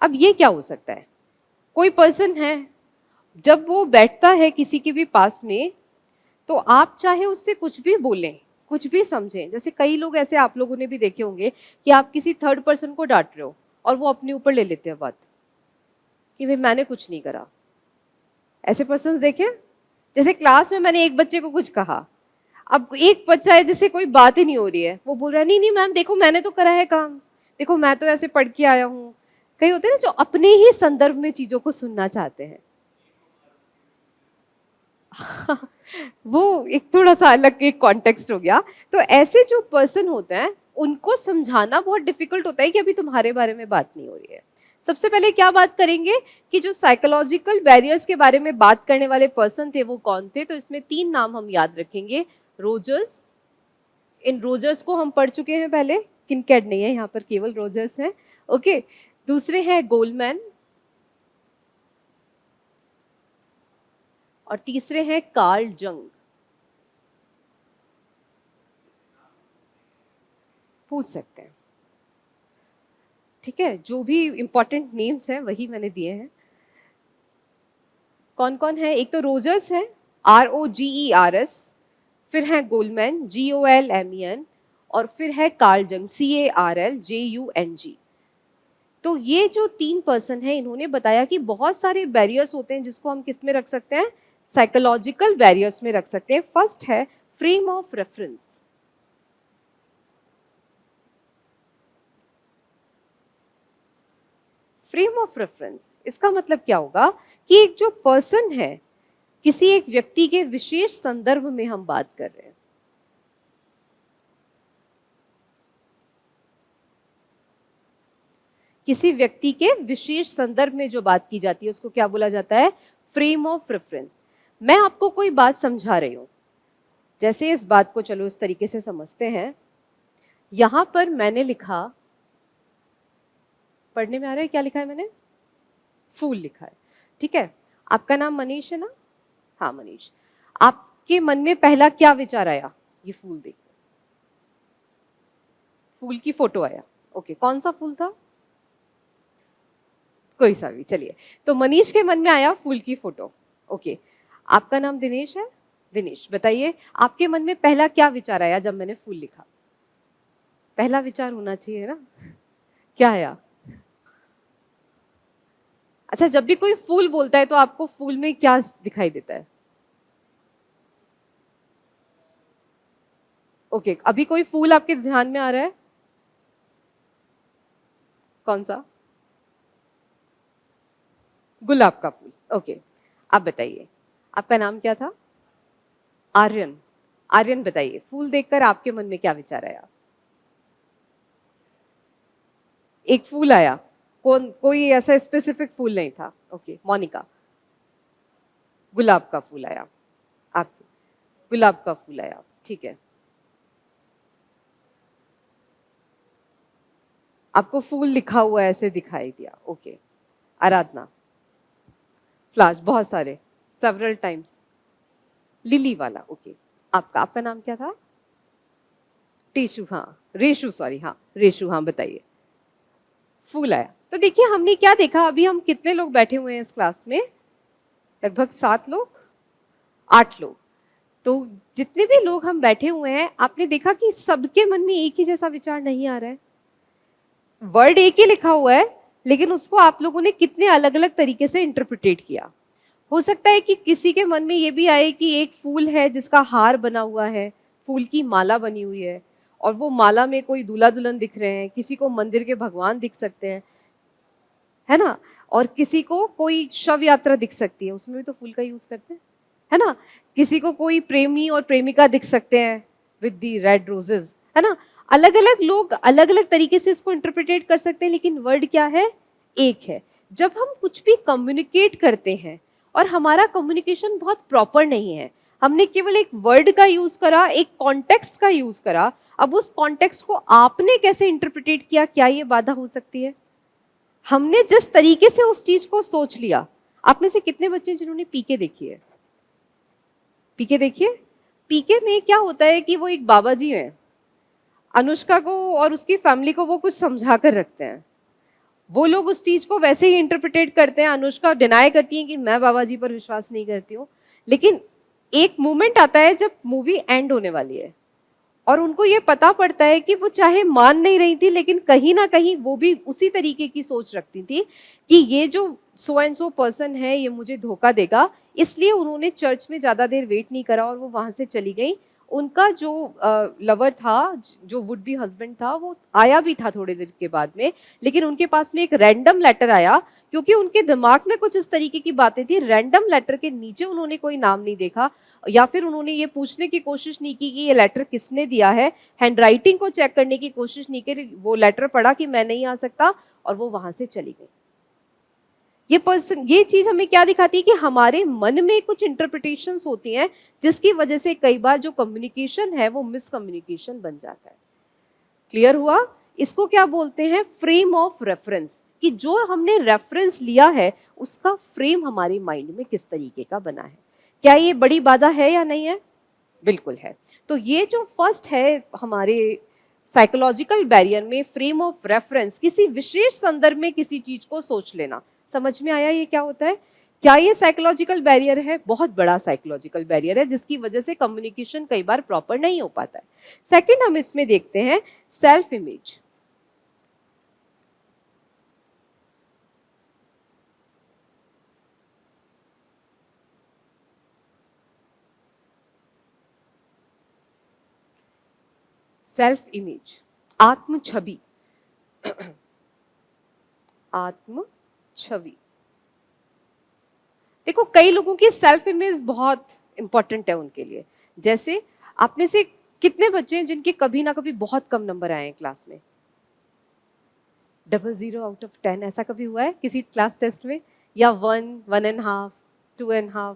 अब ये क्या हो सकता है? कोई पर्सन है, जब वो बैठता है किसी के भी पास में, तो आप चाहे उससे कुछ भी बोलें, कुछ भी समझें। जैसे कई लोग ऐसे आप लोगों ने भी देखे होंगे कि आप किसी थर्ड पर्सन को डांट रहे हो और वो अपने ऊपर ले लेते हैं बात कि भाई मैंने कुछ नहीं करा। ऐसे पर्सन देखे? जैसे क्लास में मैंने एक बच्चे को कुछ कहा, अब एक बच्चा है जिससे कोई बात ही नहीं हो रही है, वो बोल रहा है नहीं नहीं मैम देखो मैंने तो करा है काम, देखो मैं तो ऐसे पढ़ के आया हूँ। कई होते हैं ना जो अपने ही संदर्भ में चीजों को सुनना चाहते हैं। वो एक थोड़ा सा अलग एक कॉन्टेक्स्ट हो गया। तो ऐसे जो पर्सन होते हैं उनको समझाना बहुत डिफिकल्ट होता है कि अभी तुम्हारे बारे में बात नहीं हो रही है। सबसे पहले क्या बात करेंगे कि जो साइकोलॉजिकल बैरियर्स के बारे में बात करने वाले पर्सन थे वो कौन थे। तो इसमें 3 नाम हम याद रखेंगे। रोजर्स, इन रोजर्स को हम पढ़ चुके हैं पहले, किनकेड नहीं है यहाँ पर, केवल रोजर्स है। ओके, दूसरे हैं गोलमैन और तीसरे हैं कार्ल जंग। पूछ सकते हैं, ठीक है, जो भी इंपॉर्टेंट नेम्स हैं वही मैंने दिए हैं। कौन कौन है? एक तो रोजर्स है, ROGERS, फिर है गोलमैन, GOLMEN, और फिर है कार्ल जंग, CARLJUNG। तो ये जो 3 पर्सन है इन्होंने बताया कि बहुत सारे बैरियर्स होते हैं जिसको हम किस में रख सकते हैं? साइकोलॉजिकल बैरियर्स में रख सकते हैं। फर्स्ट है frame of reference. Frame of reference इसका मतलब क्या होगा कि एक जो पर्सन है, किसी एक व्यक्ति के विशेष संदर्भ में हम बात कर रहे हैं। किसी व्यक्ति के विशेष संदर्भ में जो बात की जाती है उसको क्या बोला जाता है? Frame of reference. मैं आपको कोई बात समझा रही हूं, जैसे इस बात को चलो इस तरीके से समझते हैं। यहां पर मैंने लिखा, पढ़ने में आ रहा है क्या लिखा है मैंने? फूल लिखा है, ठीक है। आपका नाम मनीष है ना? हाँ मनीष, आपके मन में पहला क्या विचार आया ये फूल देख? फूल की फोटो आया, ओके। कौन सा फूल था? कोई सा भी, चलिए। तो मनीष के मन में आया फूल की फोटो, ओके। आपका नाम दिनेश है? दिनेश, बताइए आपके मन में पहला क्या विचार आया जब मैंने फूल लिखा? पहला विचार होना चाहिए ना, क्या आया? अच्छा, जब भी कोई फूल बोलता है तो आपको फूल में क्या दिखाई देता है? ओके, अभी कोई फूल आपके ध्यान में आ रहा है? कौन सा? गुलाब का फूल, ओके। आप बताइए आपका नाम क्या था? आर्यन। आर्यन, बताइए फूल देखकर आपके मन में क्या विचार आया? एक फूल आया, कौन, कोई ऐसा स्पेसिफिक फूल नहीं था, ओके। मोनिका? गुलाब का फूल आया, आप? गुलाब का फूल आया, ठीक है। आपको फूल लिखा हुआ ऐसे दिखाई दिया, ओके। आराधना? फ्लावर्स बहुत सारे, सेवरल टाइम्स। लिली वाला, ओके। आपका आपका नाम क्या था? टेशु, हाँ। रेशु, सॉरी, हाँ रेशु, हाँ बताइए। फूल आया। तो देखिए हमने क्या देखा, अभी हम कितने लोग बैठे हुए हैं इस क्लास में? लगभग 7 लोग, 8 लोग। तो जितने भी लोग हम बैठे हुए हैं, आपने देखा कि सबके मन में एक ही जैसा विचार नहीं आ रहा है। वर्ड एक ही लिखा हुआ है, लेकिन उसको आप लोगों ने कितने अलग अलग तरीके से इंटरप्रिटेट किया। हो सकता है कि किसी के मन में ये भी आए कि एक फूल है जिसका हार बना हुआ है, फूल की माला बनी हुई है, और वो माला में कोई दूल्हा दुल्हन दिख रहे हैं, किसी को मंदिर के भगवान दिख सकते हैं, है ना? और किसी को कोई शव यात्रा दिख सकती है, उसमें भी तो फूल का यूज करते हैं, है ना? किसी को कोई प्रेमी और प्रेमिका दिख सकते हैं विद दी रेड रोजेस, है ना? अलग अलग लोग अलग अलग तरीके से इसको इंटरप्रिटेट कर सकते हैं, लेकिन वर्ड क्या है? एक है। जब हम कुछ भी कम्युनिकेट करते हैं और हमारा कम्युनिकेशन बहुत प्रॉपर नहीं है, हमने केवल एक वर्ड का यूज करा, एक कॉन्टेक्स्ट का यूज करा, अब उस कॉन्टेक्स्ट को आपने कैसे इंटरप्रिटेट किया, क्या ये बाधा हो सकती है? हमने जिस तरीके से उस चीज को सोच लिया। आप में से कितने बच्चे हैं जिन्होंने पीके देखी है? पीके देखिए। पीके में क्या होता है कि वो एक बाबा जी हैं, अनुष्का को और उसकी फैमिली को वो कुछ समझा कर रखते हैं। वो लोग उस चीज को वैसे ही इंटरप्रिटेट करते हैं। अनुष्का डिनाई करती है कि मैं बाबा जी पर विश्वास नहीं करती हूँ, लेकिन एक मोमेंट आता है जब मूवी एंड होने वाली है और उनको ये पता पड़ता है कि वो चाहे मान नहीं रही थी, लेकिन कहीं ना कहीं वो भी उसी तरीके की सोच रखती थी कि ये जो सो एंड सो पर्सन है ये मुझे धोखा देगा, इसलिए उन्होंने चर्च में ज्यादा देर वेट नहीं करा और वो वहां से चली गई। उनका जो लवर था, जो वुड बी हस्बैंड था, वो आया भी था थोड़ी देर के बाद में, लेकिन उनके पास में एक रैंडम लेटर आया, क्योंकि उनके दिमाग में कुछ इस तरीके की बातें थी। रैंडम लेटर के नीचे उन्होंने कोई नाम नहीं देखा, या फिर उन्होंने ये पूछने की कोशिश नहीं की कि ये लेटर किसने दिया है, हैंडराइटिंग को चेक करने की कोशिश नहीं की। वो लेटर पढ़ा कि मैं नहीं आ सकता और वो वहां से चली गई। ये पर्सन, ये चीज हमें क्या दिखाती है कि हमारे मन में कुछ इंटरप्रिटेशंस होती हैं, जिसकी वजह से कई बार जो कम्युनिकेशन है वो मिसकम्युनिकेशन बन जाता है। क्लियर हुआ? इसको क्या बोलते हैं? Frame of reference. कि जो हमने रेफरेंस लिया है उसका फ्रेम हमारे माइंड में किस तरीके का बना है। क्या ये बड़ी बाधा है या नहीं है? बिल्कुल है। तो ये जो फर्स्ट है हमारे साइकोलॉजिकल बैरियर में, फ्रेम ऑफ रेफरेंस, किसी विशेष संदर्भ में किसी चीज को सोच लेना। समझ में आया ये क्या होता है? क्या ये साइकोलॉजिकल बैरियर है? बहुत बड़ा साइकोलॉजिकल बैरियर है, जिसकी वजह से कम्युनिकेशन कई बार प्रॉपर नहीं हो पाता है। सेकंड हम इसमें देखते हैं सेल्फ इमेज। सेल्फ इमेज, आत्म छवि। आत्म छवि। देखो कई लोगों की सेल्फ इमेज बहुत इंपॉर्टेंट है उनके लिए। जैसे आप में से कितने बच्चे हैं जिनके कभी ना कभी बहुत कम नंबर आए हैं क्लास में? 00/10 ऐसा कभी हुआ है किसी क्लास टेस्ट में? या 1, 1.5, 2.5?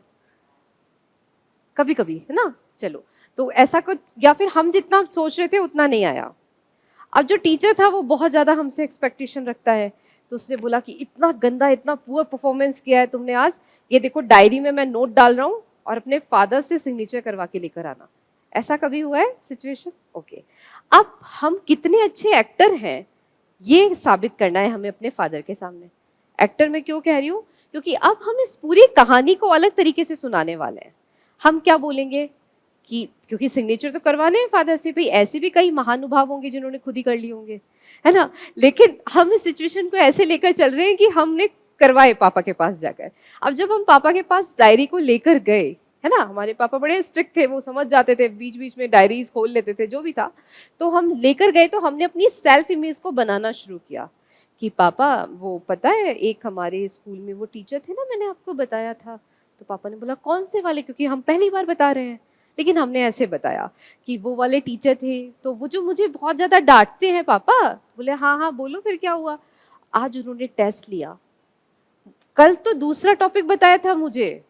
कभी कभी, है ना? चलो, तो ऐसा कुछ, या फिर हम जितना सोच रहे थे उतना नहीं आया। अब जो टीचर था वो बहुत ज्यादा हमसे एक्सपेक्टेशन रखता है, तो उसने बोला कि इतना गंदा, इतना पुअर परफॉर्मेंस किया है तुमने आज, ये देखो डायरी में मैं नोट डाल रहा हूँ और अपने फादर से सिग्नेचर करवा के लेकर आना। ऐसा कभी हुआ है सिचुएशन? ओके। अब हम कितने अच्छे एक्टर हैं ये साबित करना है हमें अपने फादर के सामने। एक्टर में क्यों कह रही हूँ? क्योंकि अब हम इस पूरी कहानी को अलग तरीके से सुनाने वाले हैं। हम क्या बोलेंगे कि क्योंकि सिग्नेचर तो करवाने हैं फादर से, भाई ऐसे भी कई महानुभाव होंगे जिन्होंने खुद ही कर लिए होंगे, है ना? लेकिन हम इस सिचुएशन को ऐसे लेकर चल रहे हैं कि हमने करवाए पापा के पास जाकर। अब जब हम पापा के पास डायरी को लेकर गए, है ना, हमारे पापा बड़े स्ट्रिक्ट थे, वो समझ जाते थे, बीच बीच में डायरीज खोल लेते थे, जो भी था। तो हम लेकर गए तो हमने अपनी सेल्फ इमेज को बनाना शुरू किया कि पापा वो पता है एक हमारे स्कूल में वो टीचर थे ना, मैंने आपको बताया था। तो पापा ने बोला कौन से वाले, क्योंकि हम पहली बार बता रहे हैं। लेकिन हमने ऐसे बताया कि वो वाले टीचर थे, तो वो जो मुझे बहुत ज्यादा डांटते हैं पापा। बोले हाँ हाँ बोलो फिर क्या हुआ? आज उन्होंने टेस्ट लिया, कल तो दूसरा टॉपिक बताया था मुझे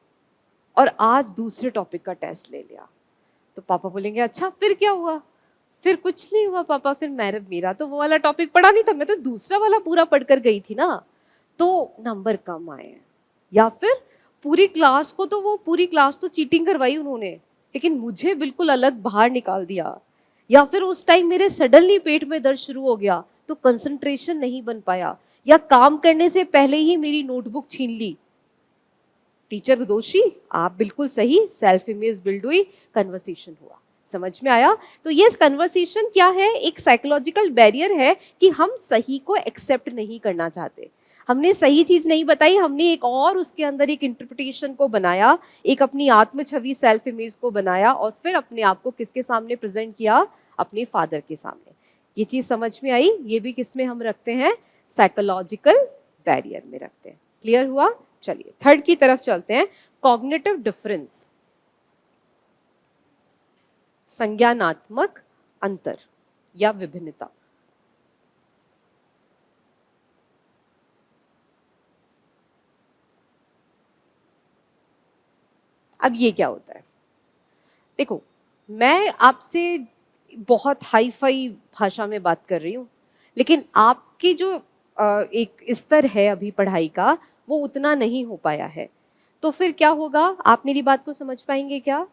और आज दूसरे टॉपिक का टेस्ट ले लिया। तो पापा बोलेंगे अच्छा फिर क्या हुआ? फिर कुछ नहीं हुआ पापा, फिर मेरा तो वो वाला टॉपिक पढ़ा नहीं था, मैं तो दूसरा वाला पूरा पढ़कर गई थी ना, तो नंबर कम आए। या फिर पूरी क्लास को, तो वो पूरी क्लास तो चीटिंग करवाई उन्होंने, लेकिन मुझे बिल्कुल अलग बाहर निकाल दिया। या फिर उस टाइम मेरे सडनली पेट में दर्द शुरू हो गया तो कंसंट्रेशन नहीं बन पाया, या काम करने से पहले ही मेरी नोटबुक छीन ली। टीचर दोषी? आप बिल्कुल सही, सेल्फ इमेज बिल्ड हुई, कन्वर्सेशन हुआ। समझ में आया? तो ये कन्वर्सेशन क्या है? एक साइकोलॉजिकल बैरियर है कि हम सही को एक्सेप्ट नहीं करना चाहते। हमने सही चीज नहीं बताई, हमने एक और उसके अंदर एक इंटरप्रिटेशन को बनाया, एक अपनी आत्म छवि सेल्फ इमेज को बनाया और फिर अपने आप को किसके सामने प्रेजेंट किया? अपने फादर के सामने। ये चीज समझ में आई? ये भी किस में हम रखते हैं? साइकोलॉजिकल बैरियर में रखते हैं। क्लियर हुआ? चलिए थर्ड की तरफ चलते हैं, कॉग्निटिव डिफरेंस, संज्ञानात्मक अंतर या विभिन्नता। अब ये क्या होता है? देखो, मैं आपसे बहुत हाई फाई भाषा में बात कर रही हूँ, लेकिन आपकी जो एक स्तर है अभी पढ़ाई का, वो उतना नहीं हो पाया है। तो फिर क्या होगा? आप मेरी बात को समझ पाएंगे क्या?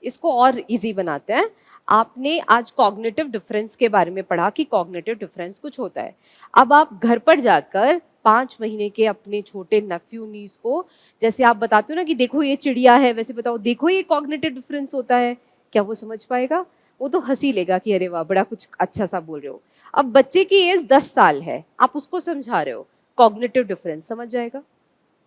इसको और इजी बनाते हैं। आपने आज कॉग्निटिव डिफरेंस के बारे में पढ़ा कि कॉग्निटिव डिफरेंस कुछ होता है। अब आप घर पर जाकर 5 महीने के अपने छोटे नेफ्यू नीस को, जैसे आप बताते हो ना कि देखो ये चिड़िया है, वैसे बताओ देखो ये कॉग्निटिव डिफरेंस होता है, क्या वो समझ पाएगा? वो तो हंसी लेगा कि अरे वाह बड़ा कुछ अच्छा सा बोल रहे हो। अब बच्चे की एज 10 साल है, आप उसको समझा रहे हो कॉग्निटिव डिफरेंस, समझ जाएगा?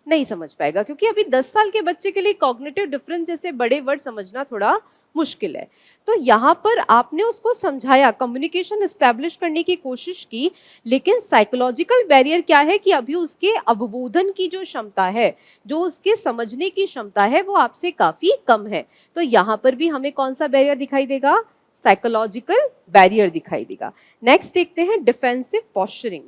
नहीं समझ पाएगा, क्योंकि अभी 10 साल के बच्चे के लिए कॉग्निटिव डिफरेंस जैसे बड़े वर्ड समझना थोड़ा मुश्किल है। तो यहाँ पर आपने उसको समझाया, कम्युनिकेशन एस्टेब्लिश करने की कोशिश की, लेकिन साइकोलॉजिकल बैरियर क्या है कि अभी उसके अवबोधन की जो क्षमता है, जो उसके समझने की क्षमता है, वो आपसे काफी कम है। तो यहाँ पर भी हमें कौन सा बैरियर दिखाई देगा? साइकोलॉजिकल बैरियर दिखाई देगा। नेक्स्ट देखते हैं डिफेंसिव पॉस्चरिंग।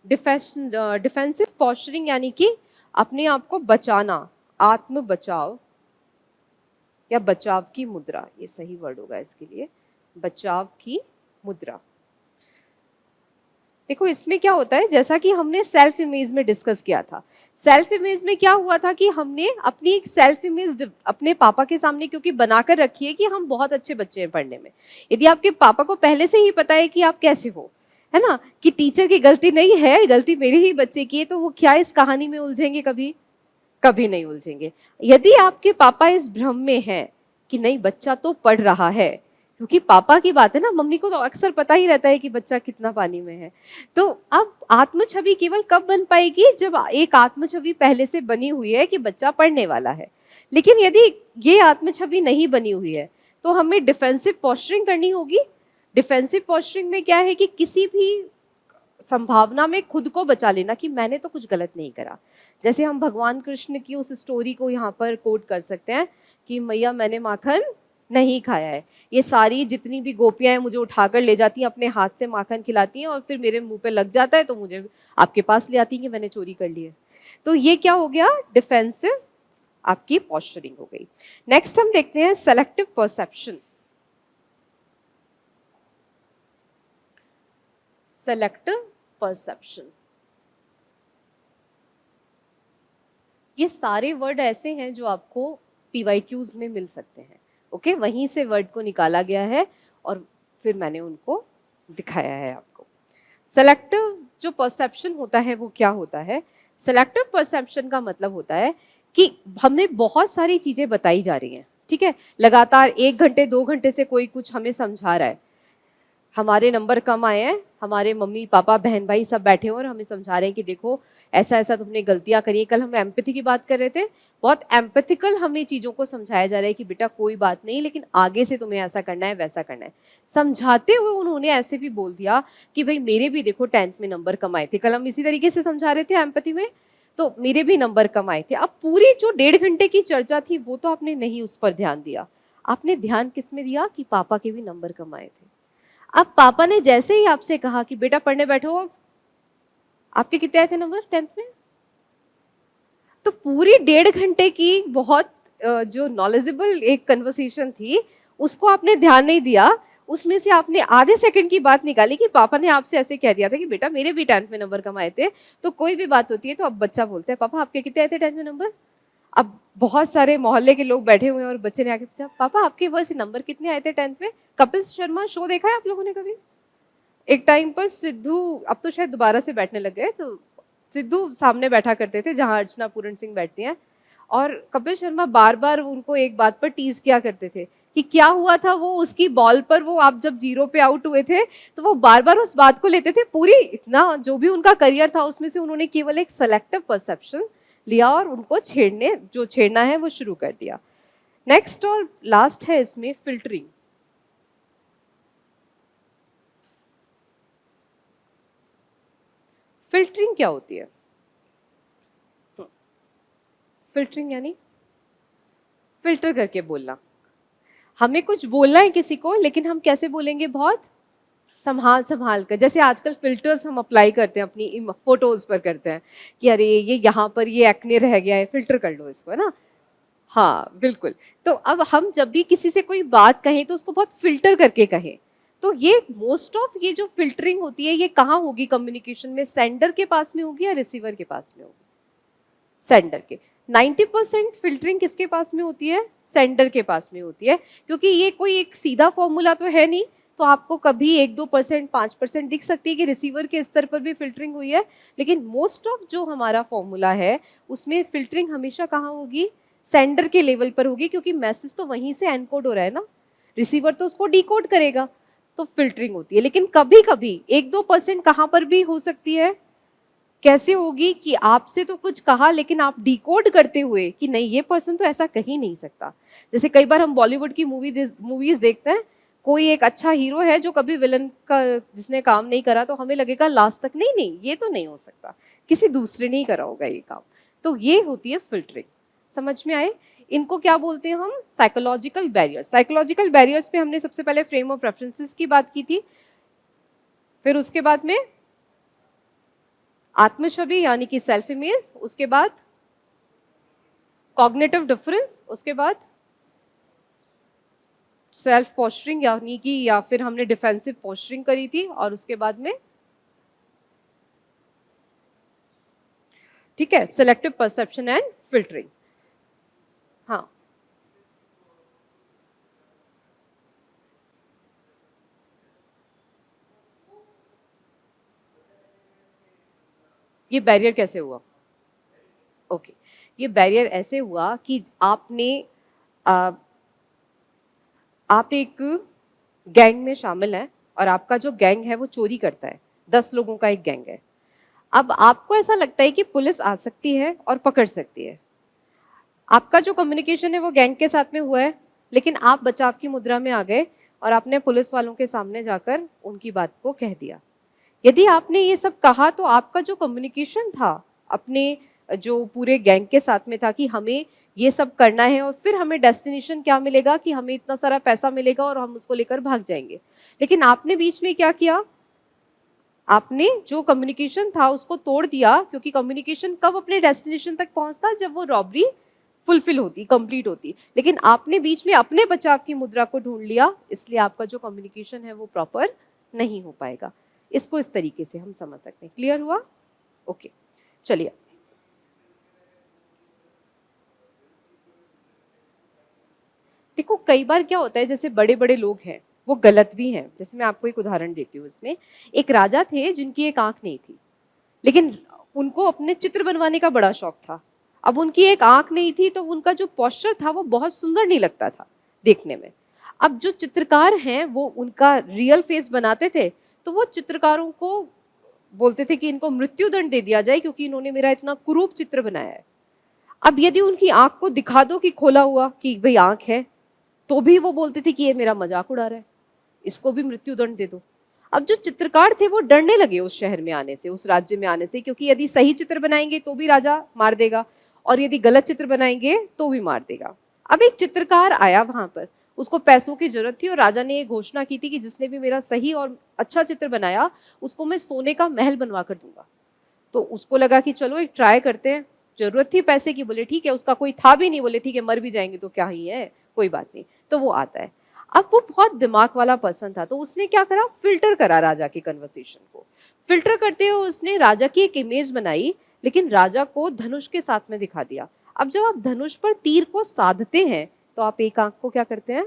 डिफेंसिव पॉस्चरिंग यानी कि अपने आप को बचाना, आत्म बचाव या बचाव की मुद्रा, ये सही वर्ड होगा इसके लिए, बचाव की मुद्रा। देखो इसमें क्या होता है, जैसा कि हमने सेल्फ इमेज में डिस्कस किया था, सेल्फ इमेज में क्या हुआ था कि हमने अपनी एक सेल्फ इमेज अपने पापा के सामने क्योंकि बनाकर रखी है कि हम बहुत अच्छे बच्चे हैं पढ़ने में। यदि आपके पापा को पहले से ही पता है कि आप कैसे हो, है ना, कि टीचर की गलती नहीं है, गलती मेरे ही बच्चे की है, तो वो क्या इस कहानी में उलझेंगे? कभी कभी नहीं उलझेंगे। यदि आपके पापा इस भ्रम में है कि नहीं बच्चा तो पढ़ रहा है, क्योंकि पापा की बात है ना, मम्मी को तो अक्सर पता ही रहता है कि बच्चा कितना पानी में है। तो अब आत्म छवि केवल कब बन पाएगी? जब एक आत्म छवि पहले से बनी हुई है कि बच्चा पढ़ने वाला है। लेकिन यदि ये आत्म छवि नहीं बनी हुई है तो हमें डिफेंसिव पॉस्चरिंग करनी होगी। डिफेंसिव पॉस्चरिंग में क्या है कि किसी भी संभावना में खुद को बचा लेना कि मैंने तो कुछ गलत नहीं करा। जैसे हम भगवान कृष्ण की उस स्टोरी को यहाँ पर कोट कर सकते हैं कि मैया मैंने माखन नहीं खाया है। ये सारी जितनी भी गोपियां हैं मुझे उठाकर ले जाती हैं, अपने हाथ से माखन खिलाती हैं और फिर मेरे मुंह पे लग जाता है तो मुझे आपके पास ले आती हैं कि मैंने चोरी कर ली है। तो ये क्या हो गया? डिफेंसिव आपकी पॉस्चरिंग हो गई। नेक्स्ट हम देखते हैं सेलेक्टिव परसेप्शन। सेलेक्टिव परसेप्शन, ये सारे वर्ड ऐसे हैं जो आपको पीवाईक्यूज में मिल सकते हैं। ओके, वहीं से वर्ड को निकाला गया है और फिर मैंने उनको दिखाया है आपको। सेलेक्टिव जो परसेप्शन होता है वो क्या होता है? सेलेक्टिव परसेप्शन का मतलब होता है कि हमें बहुत सारी चीजें बताई जा रही हैं, ठीक है, लगातार 1 घंटे 2 घंटे से कोई कुछ हमें समझा रहा है, हमारे नंबर कम आए हैं, हमारे मम्मी पापा बहन भाई सब बैठे हैं और हमें समझा रहे हैं कि देखो ऐसा ऐसा तुमने गलतियां करी। कल हम एम्पैथी की बात कर रहे थे, बहुत एम्पैथिकल हमें चीजों को समझाया जा रहा है कि बेटा कोई बात नहीं, लेकिन आगे से तुम्हें ऐसा करना है वैसा करना है। समझाते हुए उन्होंने ऐसे भी बोल दिया कि भाई मेरे भी देखो 10th में नंबर कम आए थे, कल हम इसी तरीके से समझा रहे थे एम्पैथी में, तो मेरे भी नंबर कम आए थे। अब पूरी जो 1.5 घंटे की चर्चा थी वो तो आपने नहीं उस पर ध्यान दिया, आपने ध्यान किस में दिया कि पापा के भी नंबर कम आए थे। अब पापा ने जैसे ही आपसे कहा कि बेटा पढ़ने बैठो, आपके कितने आए थे नंबर 10th में? तो पूरी 1.5 घंटे की बहुत जो नॉलेजेबल एक कन्वर्सेशन थी उसको आपने ध्यान नहीं दिया। उसमें से आपने आधे सेकंड की बात निकाली कि पापा ने आपसे ऐसे कह दिया था कि बेटा मेरे भी 10th में नंबर कम आए थे। तो कोई भी बात होती है तो अब बच्चा बोलता है पापा आपके कितने आए थे 10th में नंबर? अब बहुत सारे मोहल्ले के लोग बैठे हुए हैं और बच्चे ने आके पूछा पापा आपके वैसे नंबर कितने आए थे 10th में? कपिल शर्मा शो देखा है आप लोगों ने कभी? एक टाइम पर सिद्धू, अब तो शायद दोबारा से बैठने लग गए, तो सिद्धू सामने बैठा करते थे जहां अर्चना पूरण सिंह बैठती हैं, और कपिल शर्मा बार बार उनको एक बात पर टीज किया करते थे कि क्या हुआ था, वो उसकी बॉल पर वो आप जब 0 पे आउट हुए थे तो वो बार बार उस बात को लेते थे। पूरी इतना जो भी उनका करियर था उसमें से उन्होंने केवल एक सेलेक्टिव परसेप्शन लिया और उनको छेड़ना है वो शुरू कर दिया। नेक्स्ट और लास्ट है इसमें फिल्टरिंग। फिल्टरिंग क्या होती है? फिल्टरिंग यानी फिल्टर करके बोलना। हमें कुछ बोलना है किसी को, लेकिन हम कैसे बोलेंगे? बहुत संभाल संभाल कर। जैसे आजकल फिल्टर्स हम अप्लाई करते हैं अपनी फोटोज पर करते हैं कि अरे ये यहाँ पर ये एक्ने रह गया है, फिल्टर कर लो इसको, है ना? हाँ बिल्कुल। तो अब हम जब भी किसी से कोई बात कहें तो उसको बहुत फिल्टर करके कहें। तो ये मोस्ट ऑफ ये जो फिल्टरिंग होती है ये कहाँ होगी कम्युनिकेशन में? सेंडर के पास में होगी या रिसीवर के पास में होगी? सेंडर के। 90% फिल्टरिंग किसके पास में होती है? सेंडर के पास में होती है, क्योंकि ये कोई एक सीधा फॉर्मूला तो है नहीं। तो आपको कभी 1-2%, 5% दिख सकती है कि रिसीवर के स्तर पर भी फिल्टरिंग हुई है, लेकिन मोस्ट ऑफ जो हमारा फॉर्मूला है उसमें फिल्टरिंग हमेशा कहाँ होगी? सेंडर के लेवल पर होगी, क्योंकि मैसेज तो वहीं से एनकोड हो रहा है ना, रिसीवर तो उसको डिकोड करेगा, तो फिल्टरिंग होती है। लेकिन कभी कभी 1-2% कहाँ पर भी हो सकती है। कैसे होगी? कि आपसे तो कुछ कहा लेकिन आप डिकोड करते हुए कि नहीं ये पर्सन तो ऐसा कह ही नहीं सकता। जैसे कई बार हम बॉलीवुड की मूवीज देखते हैं, कोई एक अच्छा हीरो है जो कभी विलन का जिसने काम नहीं करा, तो हमें लगेगा लास्ट तक नहीं नहीं ये तो नहीं हो सकता, किसी दूसरे ने ही करा होगा ये काम। तो ये होती है फिल्टरिंग। समझ में आए? इनको क्या बोलते हैं हम? Psychological barriers. साइकोलॉजिकल बैरियर्स पे हमने सबसे पहले फ्रेम ऑफ रेफरेंसेस की बात की थी, फिर उसके बाद में आत्मछवि यानी कि सेल्फ इमेज, उसके बाद कॉग्निटिव डिफरेंस, उसके बाद सेल्फ पोस्चरिंग यानी कि या फिर हमने डिफेंसिव पोस्चरिंग करी थी, और उसके बाद में ठीक है सेलेक्टिव परसेप्शन एंड फिल्टरिंग। हाँ ये बैरियर कैसे हुआ? ओके ये बैरियर ऐसे हुआ कि आपने आप एक गैंग में शामिल हैं और आपका जो गैंग है वो चोरी करता है, 10 लोगों का एक गैंग है। अब आपको ऐसा लगता है कि पुलिस आ सकती है और पकड़ सकती है। आपका जो कम्युनिकेशन है वो गैंग के साथ में हुआ है, लेकिन आप बचाव की मुद्रा में आ गए और आपने पुलिस वालों के सामने जाकर उनकी बात को कह दिया यदि आपने ये सब कहा तो आपका जो कम्युनिकेशन था अपने जो पूरे गैंग के साथ में था कि हमें ये सब करना है और फिर हमें डेस्टिनेशन क्या मिलेगा कि हमें इतना सारा पैसा मिलेगा और हम उसको लेकर भाग जाएंगे, लेकिन आपने बीच में क्या किया, आपने जो कम्युनिकेशन था उसको तोड़ दिया, क्योंकि कम्युनिकेशन कब अपने डेस्टिनेशन तक पहुंचता, जब वो रॉबरी फुलफिल होती, कंप्लीट होती, लेकिन आपने बीच में अपने बचाव की मुद्रा को ढूंढ लिया, इसलिए आपका जो कम्युनिकेशन है वो प्रॉपर नहीं हो पाएगा। इसको इस तरीके से हम समझ सकते हैं। क्लियर हुआ? ओके, चलिए। देखो कई बार क्या होता है, जैसे बड़े बड़े लोग हैं वो गलत भी हैं। जैसे मैं आपको एक उदाहरण देती हूँ, इसमें एक राजा थे जिनकी एक आंख नहीं थी, लेकिन उनको अपने चित्र बनवाने का बड़ा शौक था। अब उनकी एक आंख नहीं थी तो उनका जो पोस्चर था वो बहुत सुंदर नहीं लगता था देखने में। अब जो चित्रकार हैं वो उनका रियल फेस बनाते थे, तो वो चित्रकारों को बोलते थे कि इनको मृत्यु दंड दे दिया जाए क्योंकि इन्होंने मेरा इतना कुरूप चित्र बनाया है। अब यदि उनकी आंख को दिखा दो कि खोला हुआ कि भाई आंख है, तो भी वो बोलते थे कि ये मेरा मजाक उड़ा रहा है, इसको भी मृत्यु दंड दे दो। अब जो चित्रकार थे वो डरने लगे उस शहर में आने से, उस राज्य में आने से, क्योंकि यदि सही चित्र बनाएंगे तो भी राजा मार देगा और यदि गलत चित्र बनाएंगे तो भी मार देगा। अब एक चित्रकार आया वहां पर, उसको पैसों की जरूरत थी और राजा ने ये घोषणा की थी कि जिसने भी मेरा सही और अच्छा चित्र बनाया उसको मैं सोने का महल बनवा कर दूंगा। तो उसको लगा कि चलो एक ट्राई करते हैं, जरूरत थी पैसे की, बोले ठीक है, उसका कोई था भी नहीं, बोले ठीक है मर भी जाएंगे तो क्या ही है, कोई बात नहीं। तो वो आता है। अब वो बहुत दिमाग वाला पर्सन था, तो उसने क्या करा, फिल्टर करा राजा के कन्वर्सेशन को। फिल्टर करते हुए उसने राजा की एक इमेज बनाई, लेकिन राजा को धनुष के साथ में दिखा दिया। अब जब आप धनुष पर तीर को साधते हैं तो आप एक आंख को क्या करते हैं,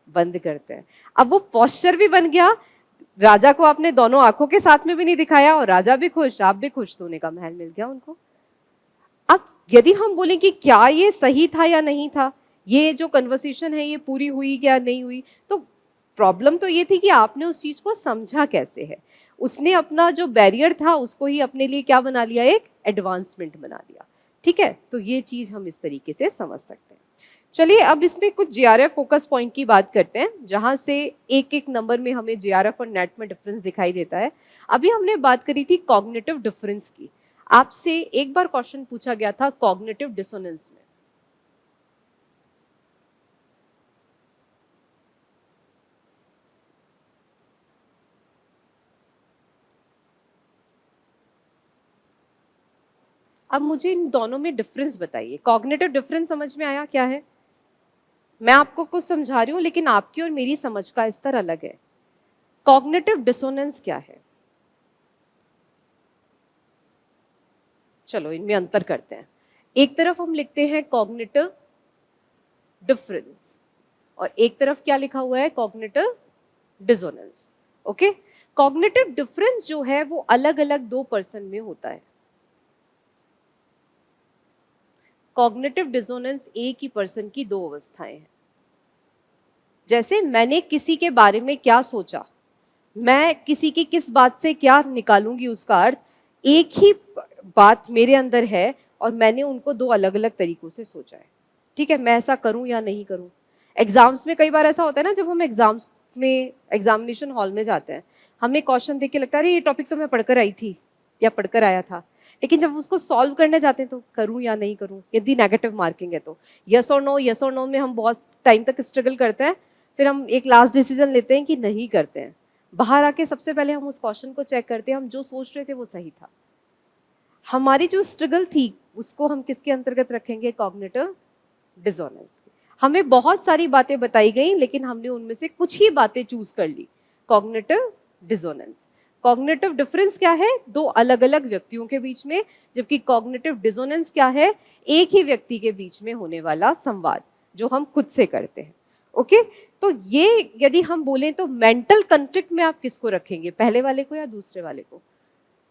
बंद करते हैं। अब वो पोस्चर भी बन गया, राजा को आपने दोनों आंखों के साथ में भी नहीं दिखाया और राजा भी खुश, आप भी खुश, सोने का महल मिल गया उनको। अब यदि हम बोलें कि क्या ये सही था या नहीं था, ये जो कन्वर्सेशन है ये पूरी हुई या नहीं हुई, तो प्रॉब्लम तो ये थी कि आपने उस चीज को समझा कैसे है। उसने अपना जो बैरियर था उसको ही अपने लिए क्या बना लिया, एक एडवांसमेंट बना लिया। ठीक है, तो ये चीज हम इस तरीके से समझ सकते हैं। चलिए अब इसमें कुछ जीआरएफ फोकस पॉइंट की बात करते हैं, जहां से एक एक नंबर में हमें जीआरएफ और नेट में डिफरेंस दिखाई देता है। अभी हमने बात करी थी कॉग्निटिव डिफरेंस की। आपसे एक बार क्वेश्चन पूछा गया था कॉग्निटिव डिसोनेंस में। अब मुझे इन दोनों में डिफरेंस बताइए। कॉग्निटिव डिफरेंस समझ में आया क्या है? मैं आपको कुछ समझा रही हूं लेकिन आपकी और मेरी समझ का स्तर अलग है। कॉग्निटिव डिसोनेंस क्या है? चलो इनमें अंतर करते हैं। एक तरफ हम लिखते हैं कॉग्निटिव डिफरेंस और एक तरफ क्या लिखा हुआ है, cognitive dissonance. Okay, cognitive difference जो है वो अलग अलग दो पर्सन में होता है। कॉग्निटिव डिसोनेंस एक ही पर्सन की दो अवस्थाएं हैं। जैसे मैंने किसी के बारे में क्या सोचा, मैं किसी की किस बात से क्या निकालूंगी उसका अर्थ, एक ही बात मेरे अंदर है और मैंने उनको दो अलग अलग तरीकों से सोचा है। ठीक है, मैं ऐसा करूं या नहीं करूं। एग्जाम्स में कई बार ऐसा होता है ना, जब हम एग्जाम्स में एग्जामिनेशन हॉल में जाते हैं, हमें क्वेश्चन देख के लगता है अरे ये टॉपिक तो मैं पढ़कर आई थी या पढ़कर आया था, लेकिन जब उसको सॉल्व करने जाते हैं तो करूं या नहीं करूं, यदि नेगेटिव मार्किंग है तो यस और नो में हम बहुत टाइम तक स्ट्रगल करते हैं, फिर हम एक लास्ट डिसीजन लेते हैं कि नहीं करते हैं। बाहर आके सबसे पहले हम उस क्वेश्चन को चेक करते हैं, हम जो सोच रहे थे वो सही था। हमारी जो स्ट्रगल थी उसको हम किसके अंतर्गत रखेंगे, कॉग्निटिव डिसोनेंस। हमें बहुत सारी बातें बताई गई लेकिन हमने उनमें से कुछ ही बातें चूज कर ली, कॉग्निटिव डिसोनेंस। कॉग्निटिव डिफरेंस क्या है, दो अलग अलग व्यक्तियों के बीच में, जबकि कॉग्निटिव डिसोनेंस क्या है, एक ही व्यक्ति के बीच में होने वाला संवाद जो हम खुद से करते हैं। ओके, तो ये यदि हम बोलें तो मेंटल कॉन्फ्लिक्ट में आप किसको रखेंगे, पहले वाले को या दूसरे वाले को?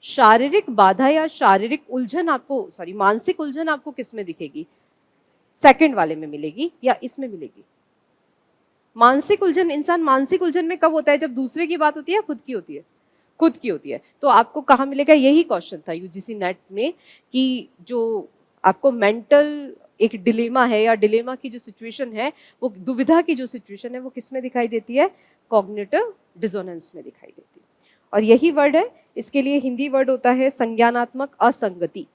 शारीरिक बाधा या शारीरिक उलझन आपको, सॉरी मानसिक उलझन आपको किस में दिखेगी, सेकंड वाले में मिलेगी या इसमें मिलेगी? मानसिक उलझन, इंसान मानसिक उलझन में कब होता है, जब दूसरे की बात होती है या खुद की होती है? खुद की होती है। तो आपको कहाँ मिलेगा, यही क्वेश्चन था यूजीसी नेट में कि जो आपको मेंटल एक डिलेमा है या डिलेमा की जो सिचुएशन है, वो दुविधा की जो सिचुएशन है वो किस में दिखाई देती है, कॉग्निटिव डिसोनेंस में दिखाई देती है। और यही वर्ड है इसके लिए हिंदी वर्ड होता है संज्ञानात्मक असंगति।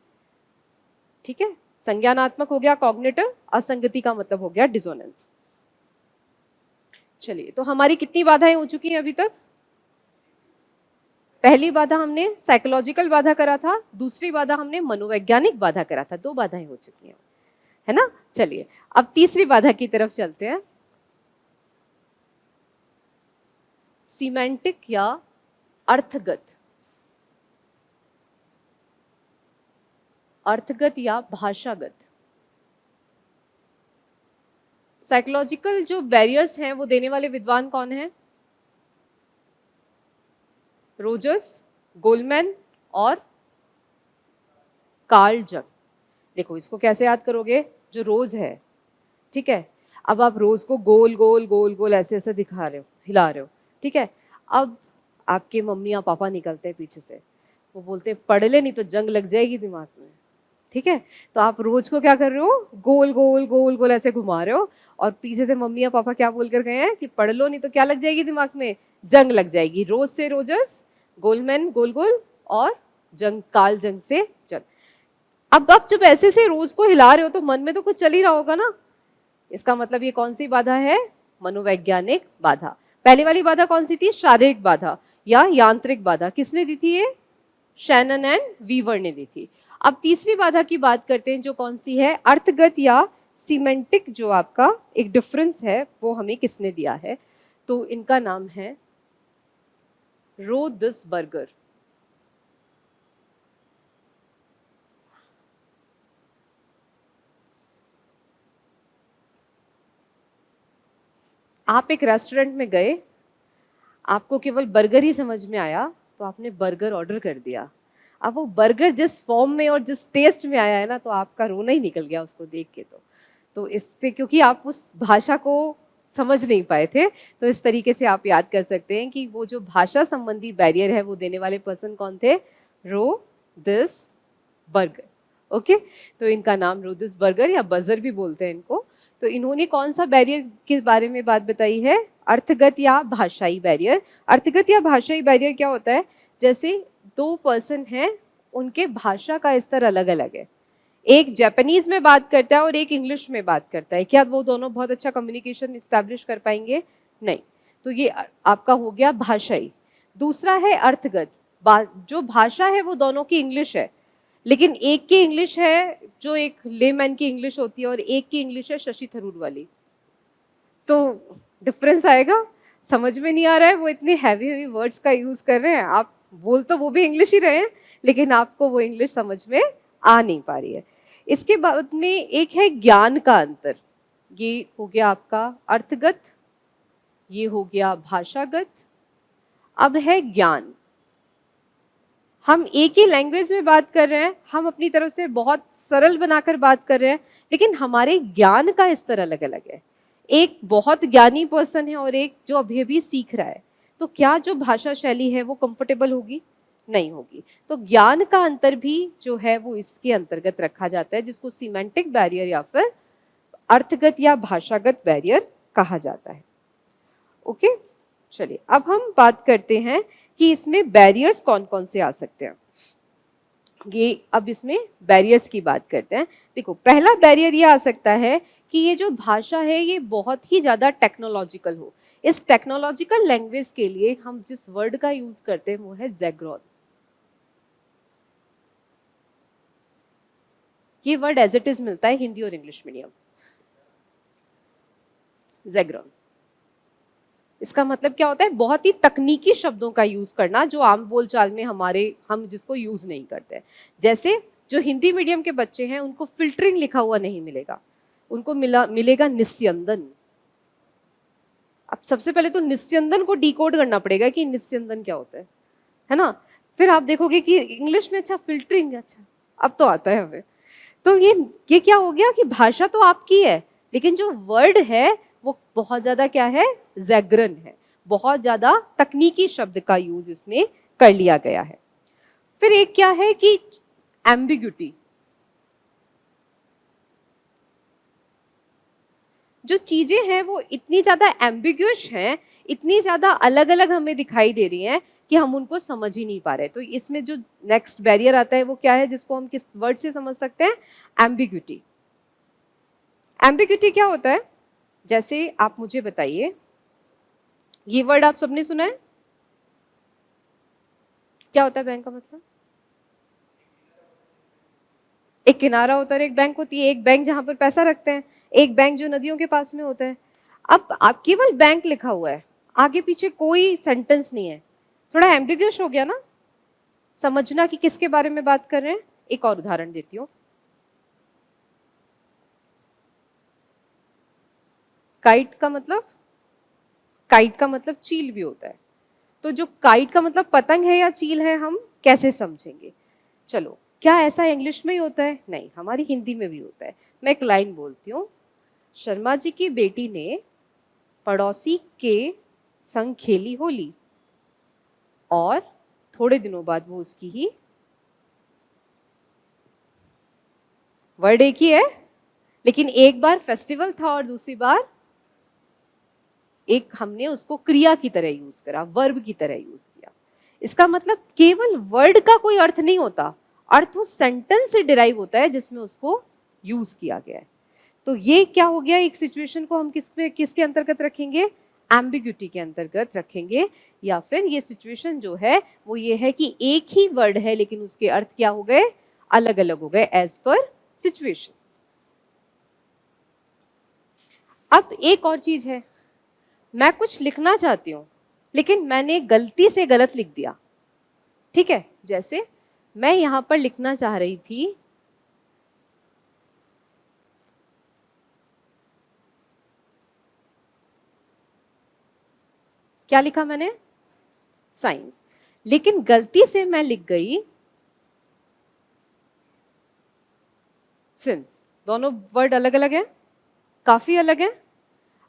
ठीक है, संज्ञानात्मक हो गया कॉग्निटिव, असंगति का मतलब हो गया डिसोनेंस। चलिए, तो हमारी कितनी बाधाएं हो चुकी हैं अभी तक? पहली बाधा हमने साइकोलॉजिकल बाधा करा था, दूसरी बाधा हमने मनोवैज्ञानिक बाधा करा था। 2 बाधाएं हो चुकी हैं, है ना। चलिए, अब तीसरी बाधा की तरफ चलते हैं, सीमेंटिक या अर्थगत। अर्थगत या भाषागत। साइकोलॉजिकल जो बैरियर्स हैं वो देने वाले विद्वान कौन हैं? रोजर्स, गोलमैन और कार्ल जंग। देखो, इसको कैसे याद करोगे? जो रोज है, ठीक है, अब आप रोज को गोल गोल गोल गोल ऐसे ऐसे दिखा रहे हो, हिला रहे हो, ठीक है। अब आपके मम्मी या पापा निकलते हैं पीछे से, वो बोलते हैं पढ़ ले नहीं तो जंग लग जाएगी दिमाग में, ठीक है। तो आप रोज को क्या कर रहे हो? गोल गोल गोल गोल ऐसे घुमा रहे हो, और पीछे से मम्मी या पापा क्या बोल कर गए हैं कि पढ़ लो नहीं तो क्या लग जाएगी दिमाग में? जंग लग जाएगी। रोज से रोजस, गोलमैन गोल गोल, और जंग काल जंग से जंग। अब आप जब ऐसे से रोज को हिला रहे हो तो मन में तो कुछ चल ही रहा होगा ना। इसका मतलब ये कौन सी बाधा है? मनोवैज्ञानिक बाधा। पहले वाली बाधा कौन सी थी? शारीरिक बाधा या यांत्रिक बाधा। किसने दी थी ये? शैनन एंड वीवर ने दी थी। अब तीसरी बाधा की बात करते हैं, जो कौन सी है? अर्थगत या सीमेंटिक। जो आपका एक डिफरेंस है वो हमें किसने दिया है? तो इनका नाम है रोदिसबर्गर। आप एक रेस्टोरेंट में गए, आपको केवल बर्गर ही समझ में आया, तो आपने बर्गर ऑर्डर कर दिया। अब वो बर्गर जिस फॉर्म में और जिस टेस्ट में आया है ना, तो आपका रोना ही निकल गया उसको देख के। तो इससे, क्योंकि आप उस भाषा को समझ नहीं पाए थे, तो इस तरीके से आप याद कर सकते हैं कि वो जो भाषा संबंधी बैरियर है वो देने वाले पर्सन कौन थे? रोदिसबर्गर। ओके, तो इनका नाम रोदिसबर्गर या बजर भी बोलते हैं इनको। तो इन्होंने कौन सा बैरियर के बारे में बात बताई है? अर्थगत या भाषाई बैरियर। अर्थगत या भाषाई बैरियर क्या होता है? जैसे 2 पर्सन हैं, उनके भाषा का स्तर अलग अलग है। एक जापानीज में बात करता है और एक इंग्लिश में बात करता है, क्या वो दोनों बहुत अच्छा कम्युनिकेशन इस्टेब्लिश कर पाएंगे? नहीं। तो ये आपका हो गया भाषाई। दूसरा है अर्थगत। जो भाषा है वो दोनों की इंग्लिश है, लेकिन एक की इंग्लिश है जो एक लेमैन की इंग्लिश होती है, और एक की इंग्लिश है शशि थरूर वाली। तो डिफरेंस आएगा। समझ में नहीं आ रहा है, वो इतने हैवी हैवी वर्ड्स का यूज कर रहे हैं, आप बोल तो वो भी इंग्लिश ही रहे हैं, लेकिन आपको वो इंग्लिश समझ में आ नहीं पा रही है। इसके बाद में एक है ज्ञान का अंतर। ये हो गया आपका अर्थगत, ये हो गया भाषागत। अब है ज्ञान। हम एक ही लैंग्वेज में बात कर रहे हैं, हम अपनी तरफ से बहुत सरल बनाकर बात कर रहे हैं, लेकिन हमारे ज्ञान का स्तर अलग अलग है। एक बहुत ज्ञानी पर्सन है और एक जो अभी अभी सीख रहा है। तो क्या जो भाषा शैली है वो कंफर्टेबल होगी? नहीं होगी। तो ज्ञान का अंतर भी जो है वो इसके अंतर्गत रखा जाता है, जिसको सीमेंटिक बैरियर या फिर अर्थगत या भाषागत बैरियर कहा जाता है। ओके, चलिए अब हम बात करते हैं कि इसमें बैरियर्स कौन कौन से आ सकते हैं। ये अब इसमें बैरियर्स की बात करते हैं। देखो, पहला बैरियर ये आ सकता है कि ये जो भाषा है ये बहुत ही ज्यादा टेक्नोलॉजिकल हो। इस टेक्नोलॉजिकल लैंग्वेज के लिए हम जिस वर्ड का यूज करते हैं वो है ज़ैग्रॉन। ये वर्ड एज इट इज मिलता है हिंदी और इंग्लिश मीडियम। ज़ैग्रॉन, इसका मतलब क्या होता है? बहुत ही तकनीकी शब्दों का यूज करना जो आम बोलचाल में हम जिसको यूज नहीं करते। जैसे जो हिंदी मीडियम के बच्चे हैं उनको फिल्टरिंग लिखा हुआ नहीं मिलेगा, उनको मिलेगा निस्यंदन। अब सबसे पहले तो निस्यंदन को डिकोड करना पड़ेगा कि निस्यंदन क्या होता है ना। फिर आप देखोगे कि इंग्लिश में अच्छा फिल्टरिंग, अच्छा अब तो आता है हमें। तो ये क्या हो गया कि भाषा तो आपकी है, लेकिन जो वर्ड है वो बहुत ज्यादा क्या है? ज़ैग्रन है। बहुत ज्यादा तकनीकी शब्द का यूज इसमें कर लिया गया है। फिर एक क्या है कि एम्बिग्यूटी। जो चीजें हैं वो इतनी ज्यादा एम्बिग्यूअस हैं, इतनी ज्यादा अलग अलग हमें दिखाई दे रही हैं कि हम उनको समझ ही नहीं पा रहे। तो इसमें जो नेक्स्ट बैरियर आता है वो क्या है, जिसको हम किस वर्ड से समझ सकते हैं? एम्बिग्यूटी। एम्बिग्यूटी क्या होता है? जैसे आप मुझे बताइए, ये वर्ड आप सबने सुना है? क्या होता है बैंक का मतलब? एक किनारा होता है, एक बैंक होती है। एक बैंक जहां पर पैसा रखते हैं, एक बैंक जो नदियों के पास में होता है। अब आप केवल बैंक लिखा हुआ है, आगे पीछे कोई सेंटेंस नहीं है, थोड़ा एम्बिग्यूअस हो गया ना समझना कि किसके बारे में बात कर रहे हैं। एक और उदाहरण देती हूँ। काइट का मतलब, काइट का मतलब चील भी होता है। तो जो काइट का मतलब पतंग है या चील है, हम कैसे समझेंगे? चलो, क्या ऐसा इंग्लिश में ही होता है? नहीं, हमारी हिंदी में भी होता है। मैं एक लाइन बोलती हूँ। शर्मा जी की बेटी ने पड़ोसी के संग खेली होली और थोड़े दिनों बाद वो उसकी ही। वर्ड एक ही है, लेकिन एक बार फेस्टिवल था और दूसरी बार एक हमने उसको क्रिया की तरह यूज करा, वर्ब की तरह यूज किया। इसका मतलब केवल वर्ड का कोई अर्थ नहीं होता, अर्थ उस सेंटेंस से डिराइव होता है जिसमें उसको यूज किया गया है। तो ये क्या हो गया, एक सिचुएशन को हम किसके अंतर्गत रखेंगे? एम्बिग्यूटी के अंतर्गत रखेंगे। या फिर ये सिचुएशन जो है वो ये है कि एक ही वर्ड है लेकिन उसके अर्थ क्या हो गए? अलग अलग हो गए एज पर सिचुएशंस। अब एक और चीज है, मैं कुछ लिखना चाहती हूं लेकिन मैंने गलती से गलत लिख दिया। ठीक है, जैसे मैं यहां पर लिखना चाह रही थी क्या लिखा मैंने? साइंस, लेकिन गलती से मैं लिख गई सिंस। दोनों वर्ड अलग अलग हैं, काफी अलग हैं।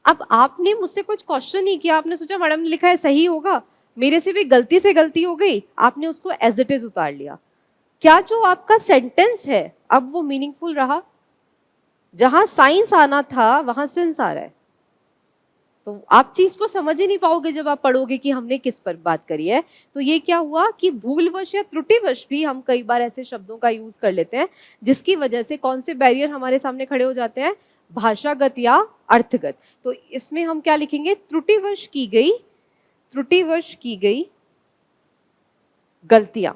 अब आपने मुझसे कुछ क्वेश्चन नहीं किया, आपने सोचा मैडम ने लिखा है सही होगा, मेरे से भी गलती से गलती हो गई, आपने उसको एज इट इज उतार लिया। क्या जो आपका सेंटेंस है अब वो मीनिंगफुल रहा? जहां साइंस आना था वहां सिंस आ रहा है। तो आप चीज को समझ ही नहीं पाओगे जब आप पढ़ोगे कि हमने किस पर बात करी है। तो ये क्या हुआ कि भूलवश या त्रुटिवश भी हम कई बार ऐसे शब्दों का यूज कर लेते हैं जिसकी वजह से कौन से बैरियर हमारे सामने खड़े हो जाते हैं? भाषागत या अर्थगत। तो इसमें हम क्या लिखेंगे? त्रुटिवश की गई, त्रुटिवश की गई गलतियां,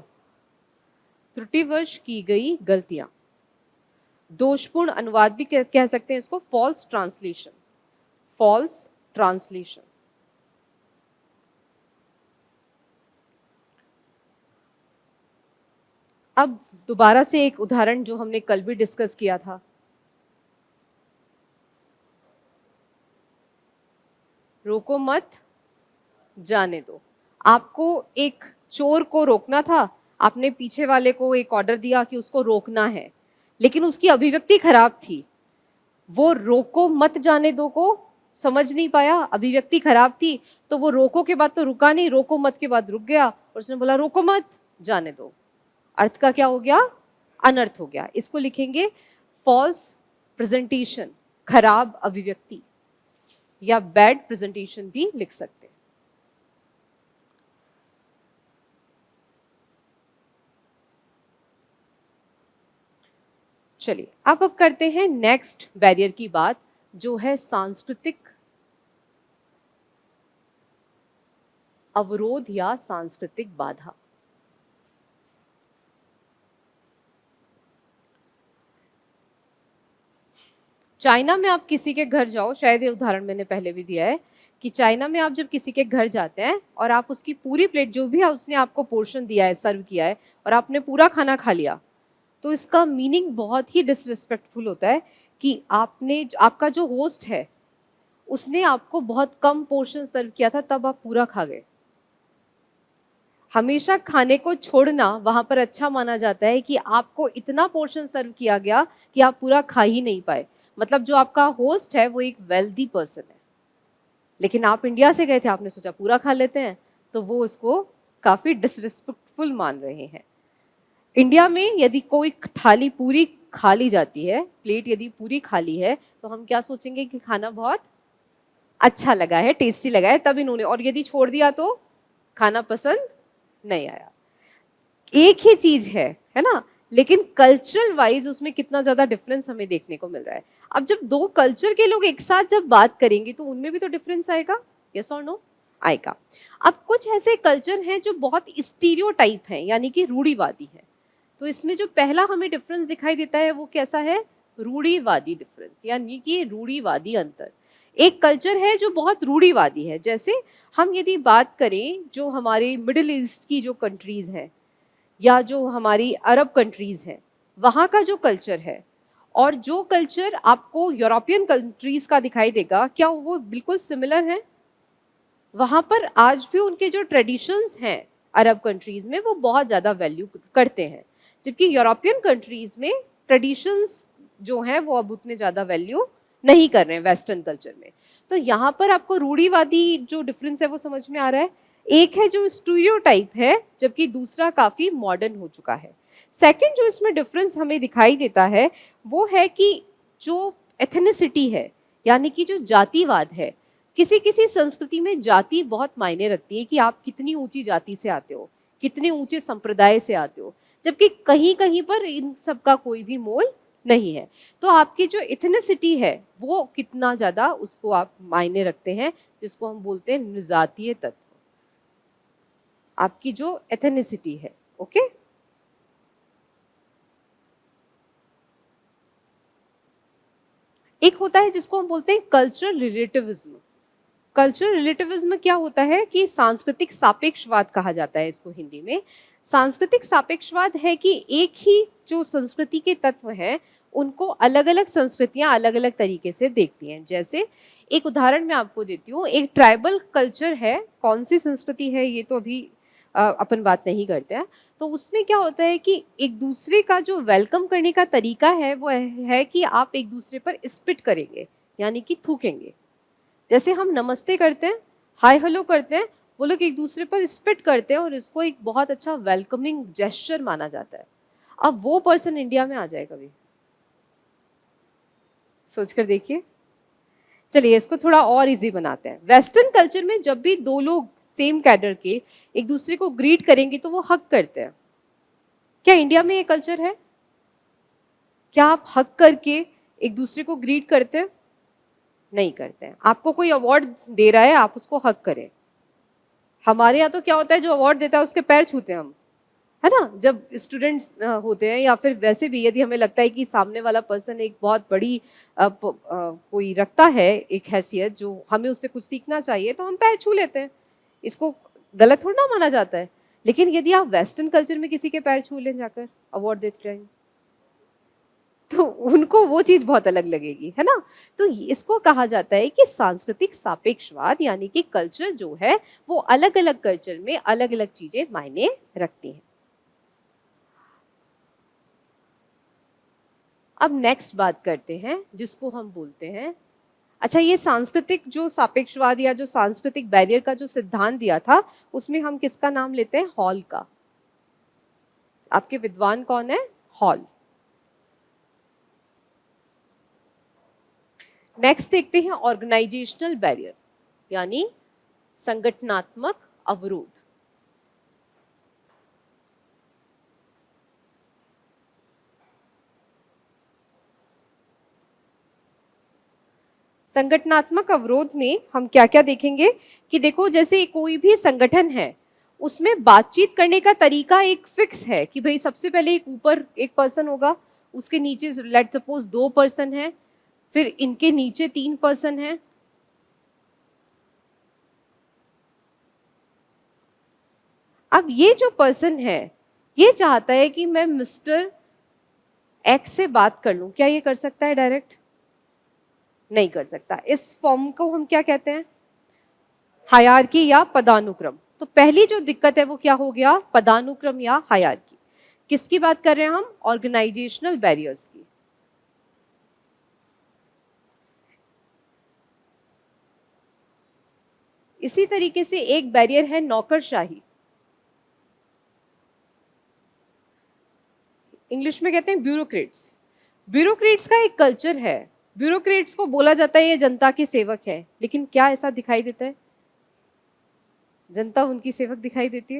त्रुटिवश की गई गलतियां। दोषपूर्ण अनुवाद भी कह सकते हैं इसको, फॉल्स ट्रांसलेशन, फॉल्स ट्रांसलेशन। अब दोबारा से एक उदाहरण जो हमने कल भी डिस्कस किया था। रोको मत जाने दो। आपको एक चोर को रोकना था, आपने पीछे वाले को एक ऑर्डर दिया कि उसको रोकना है, लेकिन उसकी अभिव्यक्ति खराब थी। वो रोको मत जाने दो को समझ नहीं पाया, अभिव्यक्ति खराब थी, तो वो रोको के बाद तो रुका नहीं, रोको मत के बाद रुक गया और उसने बोला रोको मत जाने दो। अर्थ का क्या हो गया? अनर्थ हो गया। इसको लिखेंगे फॉल्स प्रेजेंटेशन, खराब अभिव्यक्ति, या बैड प्रेजेंटेशन भी लिख सकते हैं। चलिए अब करते हैं नेक्स्ट बैरियर की बात, जो है सांस्कृतिक अवरोध या सांस्कृतिक बाधा। चाइना में आप किसी के घर जाओ, शायद ये उदाहरण मैंने पहले भी दिया है कि चाइना में आप जब किसी के घर जाते हैं और आप उसकी पूरी प्लेट, जो भी है उसने आपको पोर्शन दिया है, सर्व किया है, और आपने पूरा खाना खा लिया, तो इसका मीनिंग बहुत ही डिसरिस्पेक्टफुल होता है कि आपने, आपका जो होस्ट है उसने आपको बहुत कम पोर्शन सर्व किया था तब आप पूरा खा गए। हमेशा खाने को छोड़ना वहां पर अच्छा माना जाता है कि आपको इतना पोर्शन सर्व किया गया कि आप पूरा खा ही नहीं पाए। मतलब जो आपका होस्ट है वो एक वेल्दी पर्सन है, लेकिन आप इंडिया से गए थे, आपने सोचा पूरा खा लेते हैं, तो वो उसको काफी डिसरिस्पेक्टफुल मान रहे हैं। इंडिया में यदि कोई थाली पूरी खा ली जाती है, प्लेट यदि पूरी खाली है, तो हम क्या सोचेंगे कि खाना बहुत अच्छा लगा है, टेस्टी लगा है, तब इन्होंने, और यदि छोड़ दिया तो खाना पसंद नहीं आया। एक ही चीज है ना, लेकिन कल्चरल वाइज उसमें कितना ज्यादा डिफरेंस हमें देखने को मिल रहा है। अब जब दो कल्चर के लोग एक साथ जब बात करेंगे तो उनमें भी तो डिफरेंस आएगा, यस और नो? आएगा। अब कुछ ऐसे कल्चर हैं जो बहुत स्टीरियोटाइप हैं, यानी कि रूढ़िवादी है। तो इसमें जो पहला हमें डिफरेंस दिखाई देता है वो कैसा है? रूढ़िवादी डिफरेंस, यानी कि रूढ़िवादी अंतर। एक कल्चर है जो बहुत रूढ़िवादी है, जैसे हम यदि बात करें जो हमारे मिडिल ईस्ट की जो कंट्रीज हैं या जो हमारी अरब कंट्रीज हैं, वहाँ का जो कल्चर है और जो कल्चर आपको यूरोपियन कंट्रीज का दिखाई देगा, क्या वो बिल्कुल सिमिलर है? वहाँ पर आज भी उनके जो ट्रेडिशंस हैं अरब कंट्रीज में वो बहुत ज़्यादा वैल्यू करते हैं, जबकि यूरोपियन कंट्रीज में ट्रेडिशंस जो हैं वो अब उतने ज़्यादा वैल्यू नहीं कर रहे हैं वेस्टर्न कल्चर में। तो यहाँ पर आपको रूढ़िवादी जो डिफरेंस है वो समझ में आ रहा है। एक है जो स्टीरियोटाइप है, जबकि दूसरा काफ़ी मॉडर्न हो चुका है। सेकंड जो इसमें डिफरेंस हमें दिखाई देता है वो है कि जो एथनिसिटी है, यानी कि जो जातिवाद है, किसी किसी संस्कृति में जाति बहुत मायने रखती है कि आप कितनी ऊंची जाति से आते हो, कितने ऊंचे संप्रदाय से आते हो, जबकि कहीं कहीं पर इन सब का कोई भी मोल नहीं है। तो आपकी जो इथनिसिटी है वो कितना ज्यादा उसको आप मायने रखते हैं, जिसको हम बोलते हैं निजातीय तत्व, आपकी जो एथनिसिटी है। ओके, एक होता है जिसको हम बोलते हैं कल्चरल रिलेटिविज्म। कल्चरल रिलेटिविज्म क्या होता है कि सांस्कृतिक सापेक्षवाद कहा जाता है इसको हिंदी में। सांस्कृतिक सापेक्षवाद है कि एक ही जो संस्कृति के तत्व हैं उनको अलग अलग संस्कृतियां अलग अलग तरीके से देखती हैं। जैसे एक उदाहरण मैं आपको देती हूँ, एक ट्राइबल कल्चर है, कौन सी संस्कृति है ये तो अभी अपन बात नहीं करते हैं। तो उसमें क्या होता है कि एक दूसरे का जो वेलकम करने का तरीका है वो है कि आप एक दूसरे पर स्पिट करेंगे, यानी कि थूकेंगे। जैसे हम नमस्ते करते हैं, हाय हेलो करते हैं, वो लोग एक दूसरे पर स्पिट करते हैं और इसको एक बहुत अच्छा वेलकमिंग जेस्चर माना जाता है। अब वो पर्सन इंडिया में आ जाए कभी? सोचकर देखिए। चलिए इसको थोड़ा और इजी बनाते हैं। वेस्टर्न कल्चर में जब भी दो लोग सेम कैडर के एक दूसरे को ग्रीट करेंगे तो वो हक करते हैं। क्या इंडिया में ये कल्चर है? क्या आप हक करके एक दूसरे को ग्रीट करते हैं? नहीं करते हैं। आपको कोई अवार्ड दे रहा है, आप उसको हक करें। हमारे यहाँ तो क्या होता है, जो अवार्ड देता है उसके पैर छूते हैं हम, है ना? जब स्टूडेंट्स होते हैं या फिर वैसे भी यदि हमें लगता है कि सामने वाला पर्सन एक बहुत बड़ी कोई रखता है एक हैसियत जो हमें उससे कुछ सीखना चाहिए, तो हम पैर छू लेते हैं। इसको गलत थोड़ा ना माना जाता है। लेकिन यदि आप वेस्टर्न कल्चर में किसी के पैर छू लें जाकर अवार्ड देते रहें, तो उनको वो चीज बहुत अलग लगेगी, है ना? तो इसको कहा जाता है कि सांस्कृतिक सापेक्षवाद, यानी कि कल्चर जो है वो अलग अलग कल्चर में अलग अलग चीजें मायने रखती हैं। अब नेक्स्ट बात करते हैं जिसको हम बोलते हैं, अच्छा ये सांस्कृतिक जो सापेक्षवाद या जो सांस्कृतिक बैरियर का जो सिद्धांत दिया था उसमें हम किसका नाम लेते हैं? हॉल का। आपके विद्वान कौन है? हॉल। नेक्स्ट देखते हैं ऑर्गेनाइजेशनल बैरियर, यानी संगठनात्मक अवरोध। संगठनात्मक अवरोध में हम क्या क्या देखेंगे कि देखो, जैसे कोई भी संगठन है उसमें बातचीत करने का तरीका एक फिक्स है कि भाई सबसे पहले एक ऊपर एक पर्सन होगा, उसके नीचे लेट सपोज 2 पर्सन है, फिर इनके नीचे 3 पर्सन है। अब ये जो पर्सन है ये चाहता है कि मैं मिस्टर एक्स से बात कर लूं, क्या ये कर सकता है डायरेक्ट? नहीं कर सकता। इस फॉर्म को हम क्या कहते हैं? हायरार्की या पदानुक्रम। तो पहली जो दिक्कत है वो क्या हो गया? पदानुक्रम या हायरार्की। किसकी बात कर रहे हैं हम? ऑर्गेनाइजेशनल बैरियर्स की। इसी तरीके से एक बैरियर है नौकरशाही। इंग्लिश में कहते हैं ब्यूरोक्रेट्स। ब्यूरोक्रेट्स का एक कल्चर है, ब्यूरोक्रेट्स को बोला जाता है ये जनता के सेवक है, लेकिन क्या ऐसा दिखाई देता है? जनता उनकी सेवक दिखाई देती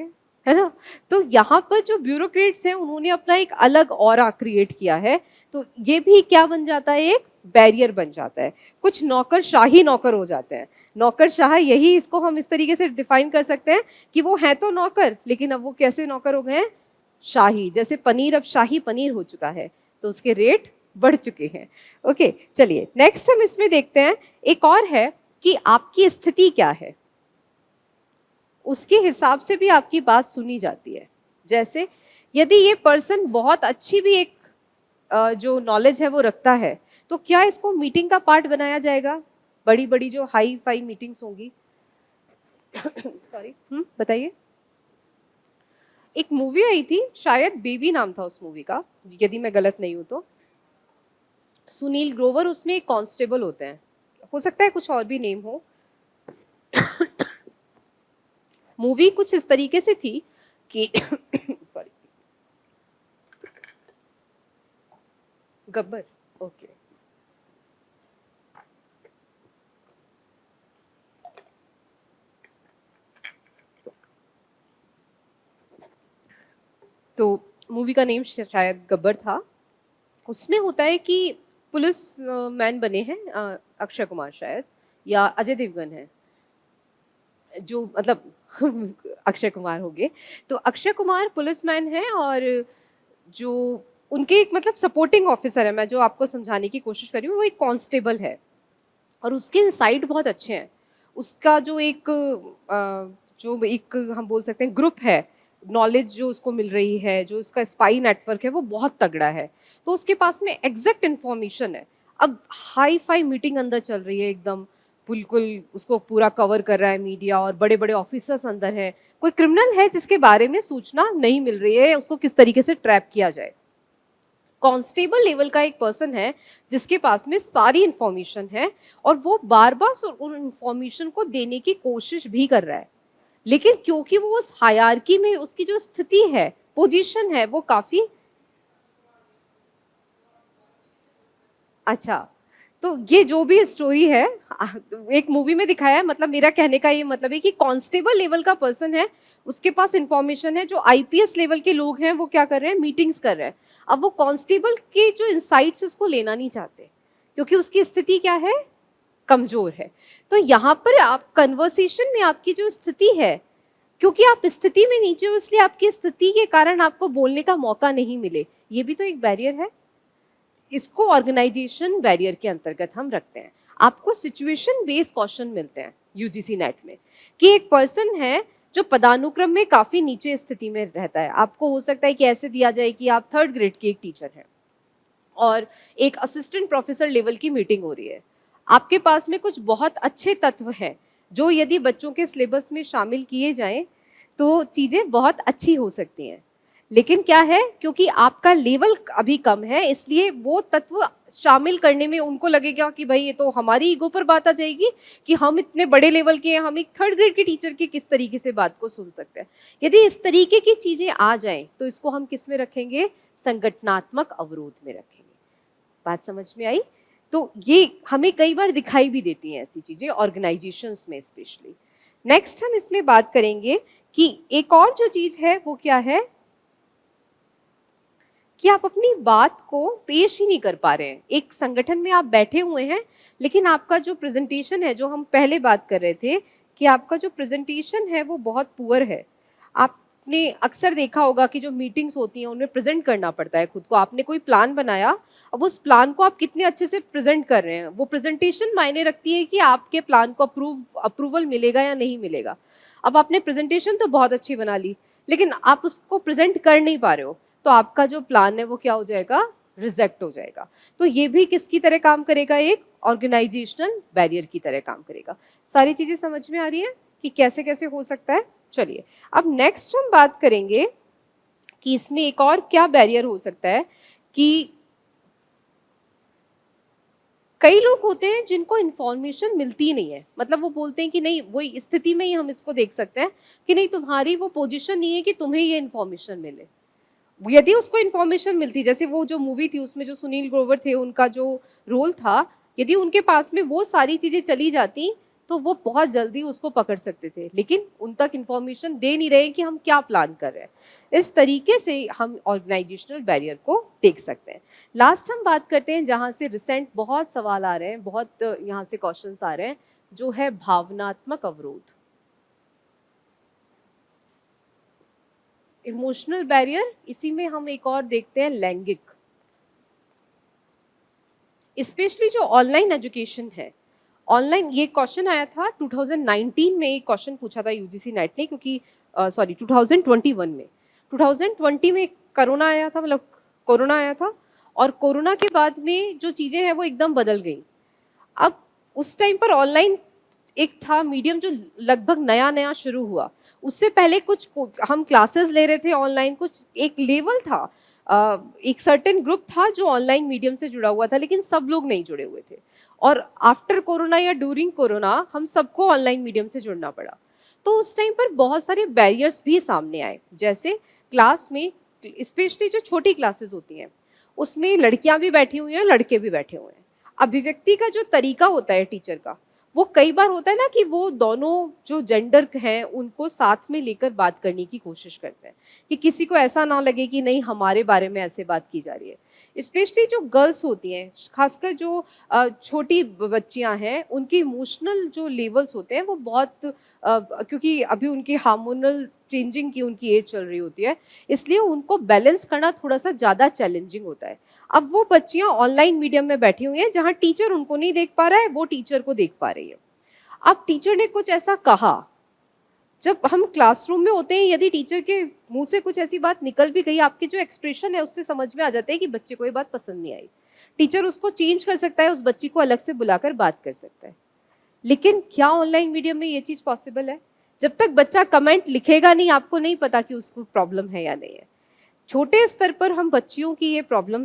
है ना? तो यहाँ पर जो ब्यूरोक्रेट्स हैं उन्होंने अपना एक अलग ऑरा क्रिएट किया है, तो ये भी क्या बन जाता है, एक बैरियर बन जाता है। कुछ नौकरशाही नौकर हो जाते हैं। नौकरशाह, यही इसको हम इस तरीके से डिफाइन कर सकते हैं कि वो है तो नौकर, लेकिन अब वो कैसे नौकर हो गए हैं? शाही। जैसे पनीर अब शाही पनीर हो चुका है, तो उसके रेट बढ़ चुके हैं। ओके, चलिए नेक्स्ट हम इसमें देखते हैं। एक और है कि आपकी स्थिति क्या है, उसके हिसाब से भी आपकी बात सुनी जाती है। जैसे यदि ये पर्सन बहुत अच्छी भी एक जो नॉलेज है वो रखता है, तो क्या इसको मीटिंग का पार्ट बनाया जाएगा? बड़ी बड़ी जो हाई फाई मीटिंग्स होंगी सॉरी, बताइए। एक मूवी आई थी, शायद बेबी नाम था उस मूवी का, यदि मैं गलत नहीं हूं तो। सुनील ग्रोवर उसमें एक कांस्टेबल होते हैं, हो सकता है कुछ और भी नेम हो। मूवी कुछ इस तरीके से थी कि सॉरी, गब्बर, ओके। तो मूवी का नेम शायद गब्बर था। उसमें होता है कि पुलिस मैन बने हैं अक्षय कुमार शायद, या अजय देवगन है जो, मतलब अक्षय कुमार हो गए। तो अक्षय कुमार पुलिसमैन है, और जो उनके एक मतलब सपोर्टिंग ऑफिसर है, मैं जो आपको समझाने की कोशिश कर रही हूँ, वो एक कांस्टेबल है, और उसके इंसाइट बहुत अच्छे हैं। उसका जो एक हम बोल सकते हैं ग्रुप है, नॉलेज जो उसको मिल रही है, जो उसका स्पाई नेटवर्क है, वो बहुत तगड़ा है। तो उसके पास में एग्जैक्ट इन्फॉर्मेशन है। अब हाई फाई मीटिंग अंदर चल रही है एकदम, बिल्कुल उसको पूरा कवर कर रहा है मीडिया, और बड़े बड़े ऑफिसर्स अंदर हैं। कोई क्रिमिनल है जिसके बारे में सूचना नहीं मिल रही है, उसको किस तरीके से ट्रैप किया जाए। कांस्टेबल लेवल का एक पर्सन है जिसके पास में सारी इंफॉर्मेशन है, और वो बार बार उन इंफॉर्मेशन को देने की कोशिश भी कर रहा है, लेकिन क्योंकि वो उस हायरार्की में उसकी जो स्थिति है, पोजीशन है, वो काफी अच्छा। तो ये जो भी स्टोरी है एक मूवी में दिखाया है, मतलब मेरा कहने का ये मतलब है कि कांस्टेबल लेवल का पर्सन है, उसके पास इंफॉर्मेशन है। जो आईपीएस लेवल के लोग हैं वो क्या कर रहे हैं, मीटिंग्स कर रहे हैं। अब वो कांस्टेबल के जो इंसाइट्स उसको लेना नहीं चाहते, क्योंकि उसकी स्थिति क्या है, कमजोर है। तो यहाँ पर आप कन्वर्सेशन में आपकी जो स्थिति है, क्योंकि आप स्थिति में नीचे हो, इसलिए आपकी स्थिति के कारण आपको बोलने का मौका नहीं मिले, ये भी तो एक बैरियर है। इसको ऑर्गेनाइजेशन बैरियर के अंतर्गत हम रखते हैं। आपको सिचुएशन बेस्ड क्वेश्चन मिलते हैं यूजीसी नेट में, कि एक पर्सन है जो पदानुक्रम में काफी नीचे स्थिति में रहता है। आपको हो सकता है कि ऐसे दिया जाए कि आप 3rd ग्रेड के एक टीचर हैं, और एक असिस्टेंट प्रोफेसर लेवल की मीटिंग हो रही है। आपके पास में कुछ बहुत अच्छे तत्व हैं जो यदि बच्चों के सिलेबस में शामिल किए जाएं तो चीजें बहुत अच्छी हो सकती हैं, लेकिन क्या है, क्योंकि आपका लेवल अभी कम है, इसलिए वो तत्व शामिल करने में उनको लगेगा कि भाई ये तो हमारी ईगो पर बात आ जाएगी कि हम इतने बड़े लेवल के हैं, हम एक 3rd ग्रेड के टीचर की किस तरीके से बात को सुन सकते हैं। यदि इस तरीके की चीजें आ जाएं तो इसको हम किस में रखेंगे, संगठनात्मक अवरोध में रखेंगे। बात समझ में आई? तो ये हमें कई बार दिखाई भी देती हैं ऐसी चीजें ऑर्गेनाइजेशंस में स्पेशली। नेक्स्ट हम इसमें बात करेंगे कि एक और जो चीज है वो क्या है, कि आप अपनी बात को पेश ही नहीं कर पा रहे हैं। एक संगठन में आप बैठे हुए हैं, लेकिन आपका जो प्रेजेंटेशन है, जो हम पहले बात कर रहे थे कि आपका जो प्रेजेंटेशन है वो बहुत पुअर है। आपने अक्सर देखा होगा कि जो मीटिंग्स होती हैं उनमें प्रेजेंट करना पड़ता है खुद को। आपने कोई प्लान बनाया, अब उस प्लान को आप कितने अच्छे से प्रेजेंट कर रहे हैं, वो प्रेजेंटेशन मायने रखती है कि आपके प्लान को अप्रूवल मिलेगा या नहीं मिलेगा। अब आपने प्रेजेंटेशन तो बहुत अच्छी बना ली, लेकिन आप उसको प्रेजेंट कर नहीं पा रहे हो, तो आपका जो प्लान है वो क्या हो जाएगा, रिजेक्ट हो जाएगा। तो ये भी किसकी तरह काम करेगा, एक ऑर्गेनाइजेशनल बैरियर की तरह काम करेगा। सारी चीजें समझ में आ रही है कि कैसे कैसे हो सकता है? चलिए अब नेक्स्ट हम बात करेंगे कि इसमें एक और क्या बैरियर हो सकता है, कि कई लोग होते हैं जिनको इन्फॉर्मेशन मिलती नहीं है। मतलब वो बोलते हैं कि नहीं, वही स्थिति में ही हम इसको देख सकते हैं कि नहीं, तुम्हारी वो पोजीशन नहीं है कि तुम्हें ये इन्फॉर्मेशन मिले। यदि उसको इन्फॉर्मेशन मिलती, जैसे वो जो मूवी थी उसमें जो सुनील ग्रोवर थे, उनका जो रोल था, यदि उनके पास में वो सारी चीजें चली जाती तो वो बहुत जल्दी उसको पकड़ सकते थे, लेकिन उन तक इन्फॉर्मेशन दे नहीं रहे कि हम क्या प्लान कर रहे हैं। इस तरीके से हम ऑर्गेनाइजेशनल बैरियर को देख सकते हैं। लास्ट हम बात करते हैं जहाँ से रिसेंट बहुत सवाल आ रहे हैं, बहुत यहाँ से क्वेश्चंस आ रहे हैं, जो है भावनात्मक अवरोध, इमोशनल बैरियर। इसी में हम एक और देखते हैं लैंगिक, स्पेशली जो ऑनलाइन एजुकेशन है। ऑनलाइन ये क्वेश्चन आया था 2019 में, एक क्वेश्चन पूछा था यूजीसी नेट ने, क्योंकि 2021 में, 2020 में कोरोना आया था, मतलब कोरोना आया था, और कोरोना के बाद में जो चीजें हैं वो एकदम बदल गई। अब उस टाइम पर ऑनलाइन एक था मीडियम जो लगभग नया नया शुरू हुआ, उससे पहले कुछ हम क्लासेस ले रहे थे ऑनलाइन, कुछ एक लेवल था, एक सर्टेन ग्रुप था जो ऑनलाइन मीडियम से जुड़ा हुआ था, लेकिन सब लोग नहीं जुड़े हुए थे। और आफ्टर कोरोना या ड्यूरिंग कोरोना हम सबको ऑनलाइन मीडियम से जुड़ना पड़ा। तो उस टाइम पर बहुत सारे बैरियर्स भी सामने आए, जैसे क्लास में, स्पेशली जो छोटी क्लासेस होती हैं उसमें लड़कियां भी बैठी हुई हैं, लड़के भी बैठे हुए हैं। अभिव्यक्ति का जो तरीका होता है टीचर का, वो कई बार होता है ना कि वो दोनों जो जेंडर हैं उनको साथ में लेकर बात करने की कोशिश करते हैं, कि किसी को ऐसा ना लगे कि नहीं हमारे बारे में ऐसे बात की जा रही है। स्पेशली जो गर्ल्स होती हैं, खासकर जो छोटी बच्चियां हैं, उनके इमोशनल जो लेवल्स होते हैं वो बहुत क्योंकि अभी उनकी हार्मोनल चेंजिंग की उनकी एज चल रही होती है, इसलिए उनको बैलेंस करना थोड़ा सा ज़्यादा चैलेंजिंग होता है। अब वो बच्चियां ऑनलाइन मीडियम में बैठी हुई हैं जहां टीचर उनको नहीं देख पा रहा है, वो टीचर को देख पा रही है। अब टीचर ने कुछ ऐसा कहा, जब हम क्लासरूम में होते हैं, यदि टीचर के मुंह से कुछ ऐसी बात निकल भी गई, आपके जो एक्सप्रेशन है उससे समझ में आ जाता है कि बच्चे को ये बात पसंद नहीं आई। टीचर उसको चेंज कर सकता है, उस बच्ची को अलग से बुलाकर बात कर सकता है। लेकिन क्या ऑनलाइन मीडियम में ये चीज पॉसिबल है? जब तक बच्चा कमेंट लिखेगा नहीं, आपको नहीं पता कि उसको प्रॉब्लम है या नहीं है। छोटे स्तर पर हम बच्चियों की ये प्रॉब्लम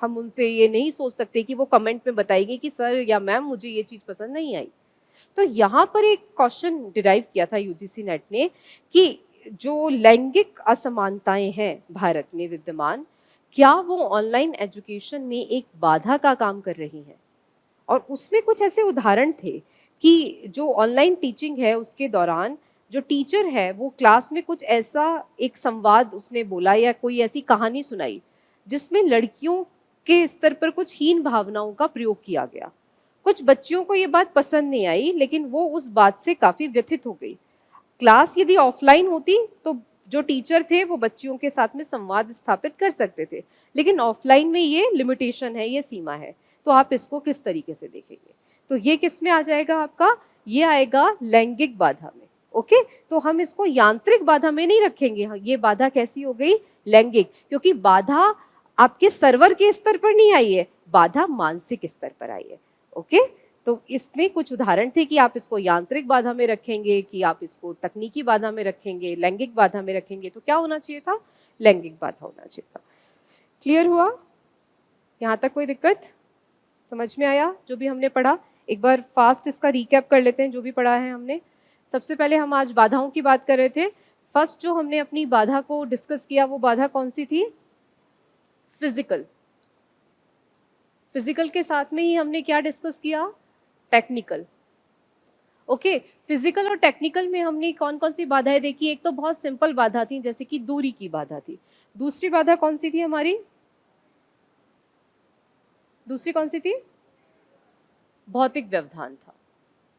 हम उनसे ये नहीं सोच सकते कि वो कमेंट में बताएगी कि सर या मैम मुझे ये चीज पसंद नहीं आई। तो यहाँ पर एक क्वेश्चन डिराइव किया था यूजीसी नेट ने कि जो लैंगिक असमानताएं हैं भारत में विद्यमान, क्या वो ऑनलाइन एजुकेशन में एक बाधा का काम कर रही हैं? और उसमें कुछ ऐसे उदाहरण थे कि जो ऑनलाइन टीचिंग है उसके दौरान जो टीचर है वो क्लास में कुछ ऐसा एक संवाद उसने बोला या कोई ऐसी कहानी सुनाई जिसमें लड़कियों के स्तर पर कुछ हीन भावनाओं का प्रयोग किया गया। कुछ बच्चियों को ये बात पसंद नहीं आई, लेकिन वो उस बात से काफी व्यथित हो गई। क्लास यदि ऑफलाइन होती तो जो टीचर थे वो बच्चियों के साथ में संवाद स्थापित कर सकते थे, लेकिन ऑफलाइन में ये लिमिटेशन है, ये सीमा है। तो आप इसको किस तरीके से देखेंगे? तो ये किस में आ जाएगा आपका? ये आएगा लैंगिक बाधा में। ओके, तो हम इसको यांत्रिक बाधा में नहीं रखेंगे। ये बाधा कैसी हो गई? लैंगिक, क्योंकि बाधा आपके सर्वर के स्तर पर नहीं आई है, बाधा मानसिक स्तर पर आई है। ओके, तो इसमें कुछ उदाहरण थे कि आप इसको यांत्रिक बाधा में रखेंगे, कि आप इसको तकनीकी बाधा में रखेंगे, लैंगिक बाधा में रखेंगे। तो क्या होना चाहिए था? लैंगिक बाधा होना चाहिए था। क्लियर हुआ? यहाँ तक कोई दिक्कत? समझ में आया जो भी हमने पढ़ा? एक बार फास्ट इसका रिकैप कर लेते हैं जो भी पढ़ा है हमने। सबसे पहले हम आज बाधाओं की बात कर रहे थे। फर्स्ट जो हमने अपनी बाधा को डिस्कस किया वो बाधा कौन सी थी? फिजिकल। फिजिकल के साथ में ही हमने क्या डिस्कस किया? टेक्निकल। ओके, फिजिकल और टेक्निकल में हमने कौन कौन सी बाधाएं देखी? एक तो बहुत सिंपल बाधा थी, जैसे कि दूरी की बाधा थी। दूसरी बाधा कौन सी थी हमारी? दूसरी कौन सी थी? भौतिक व्यवधान था।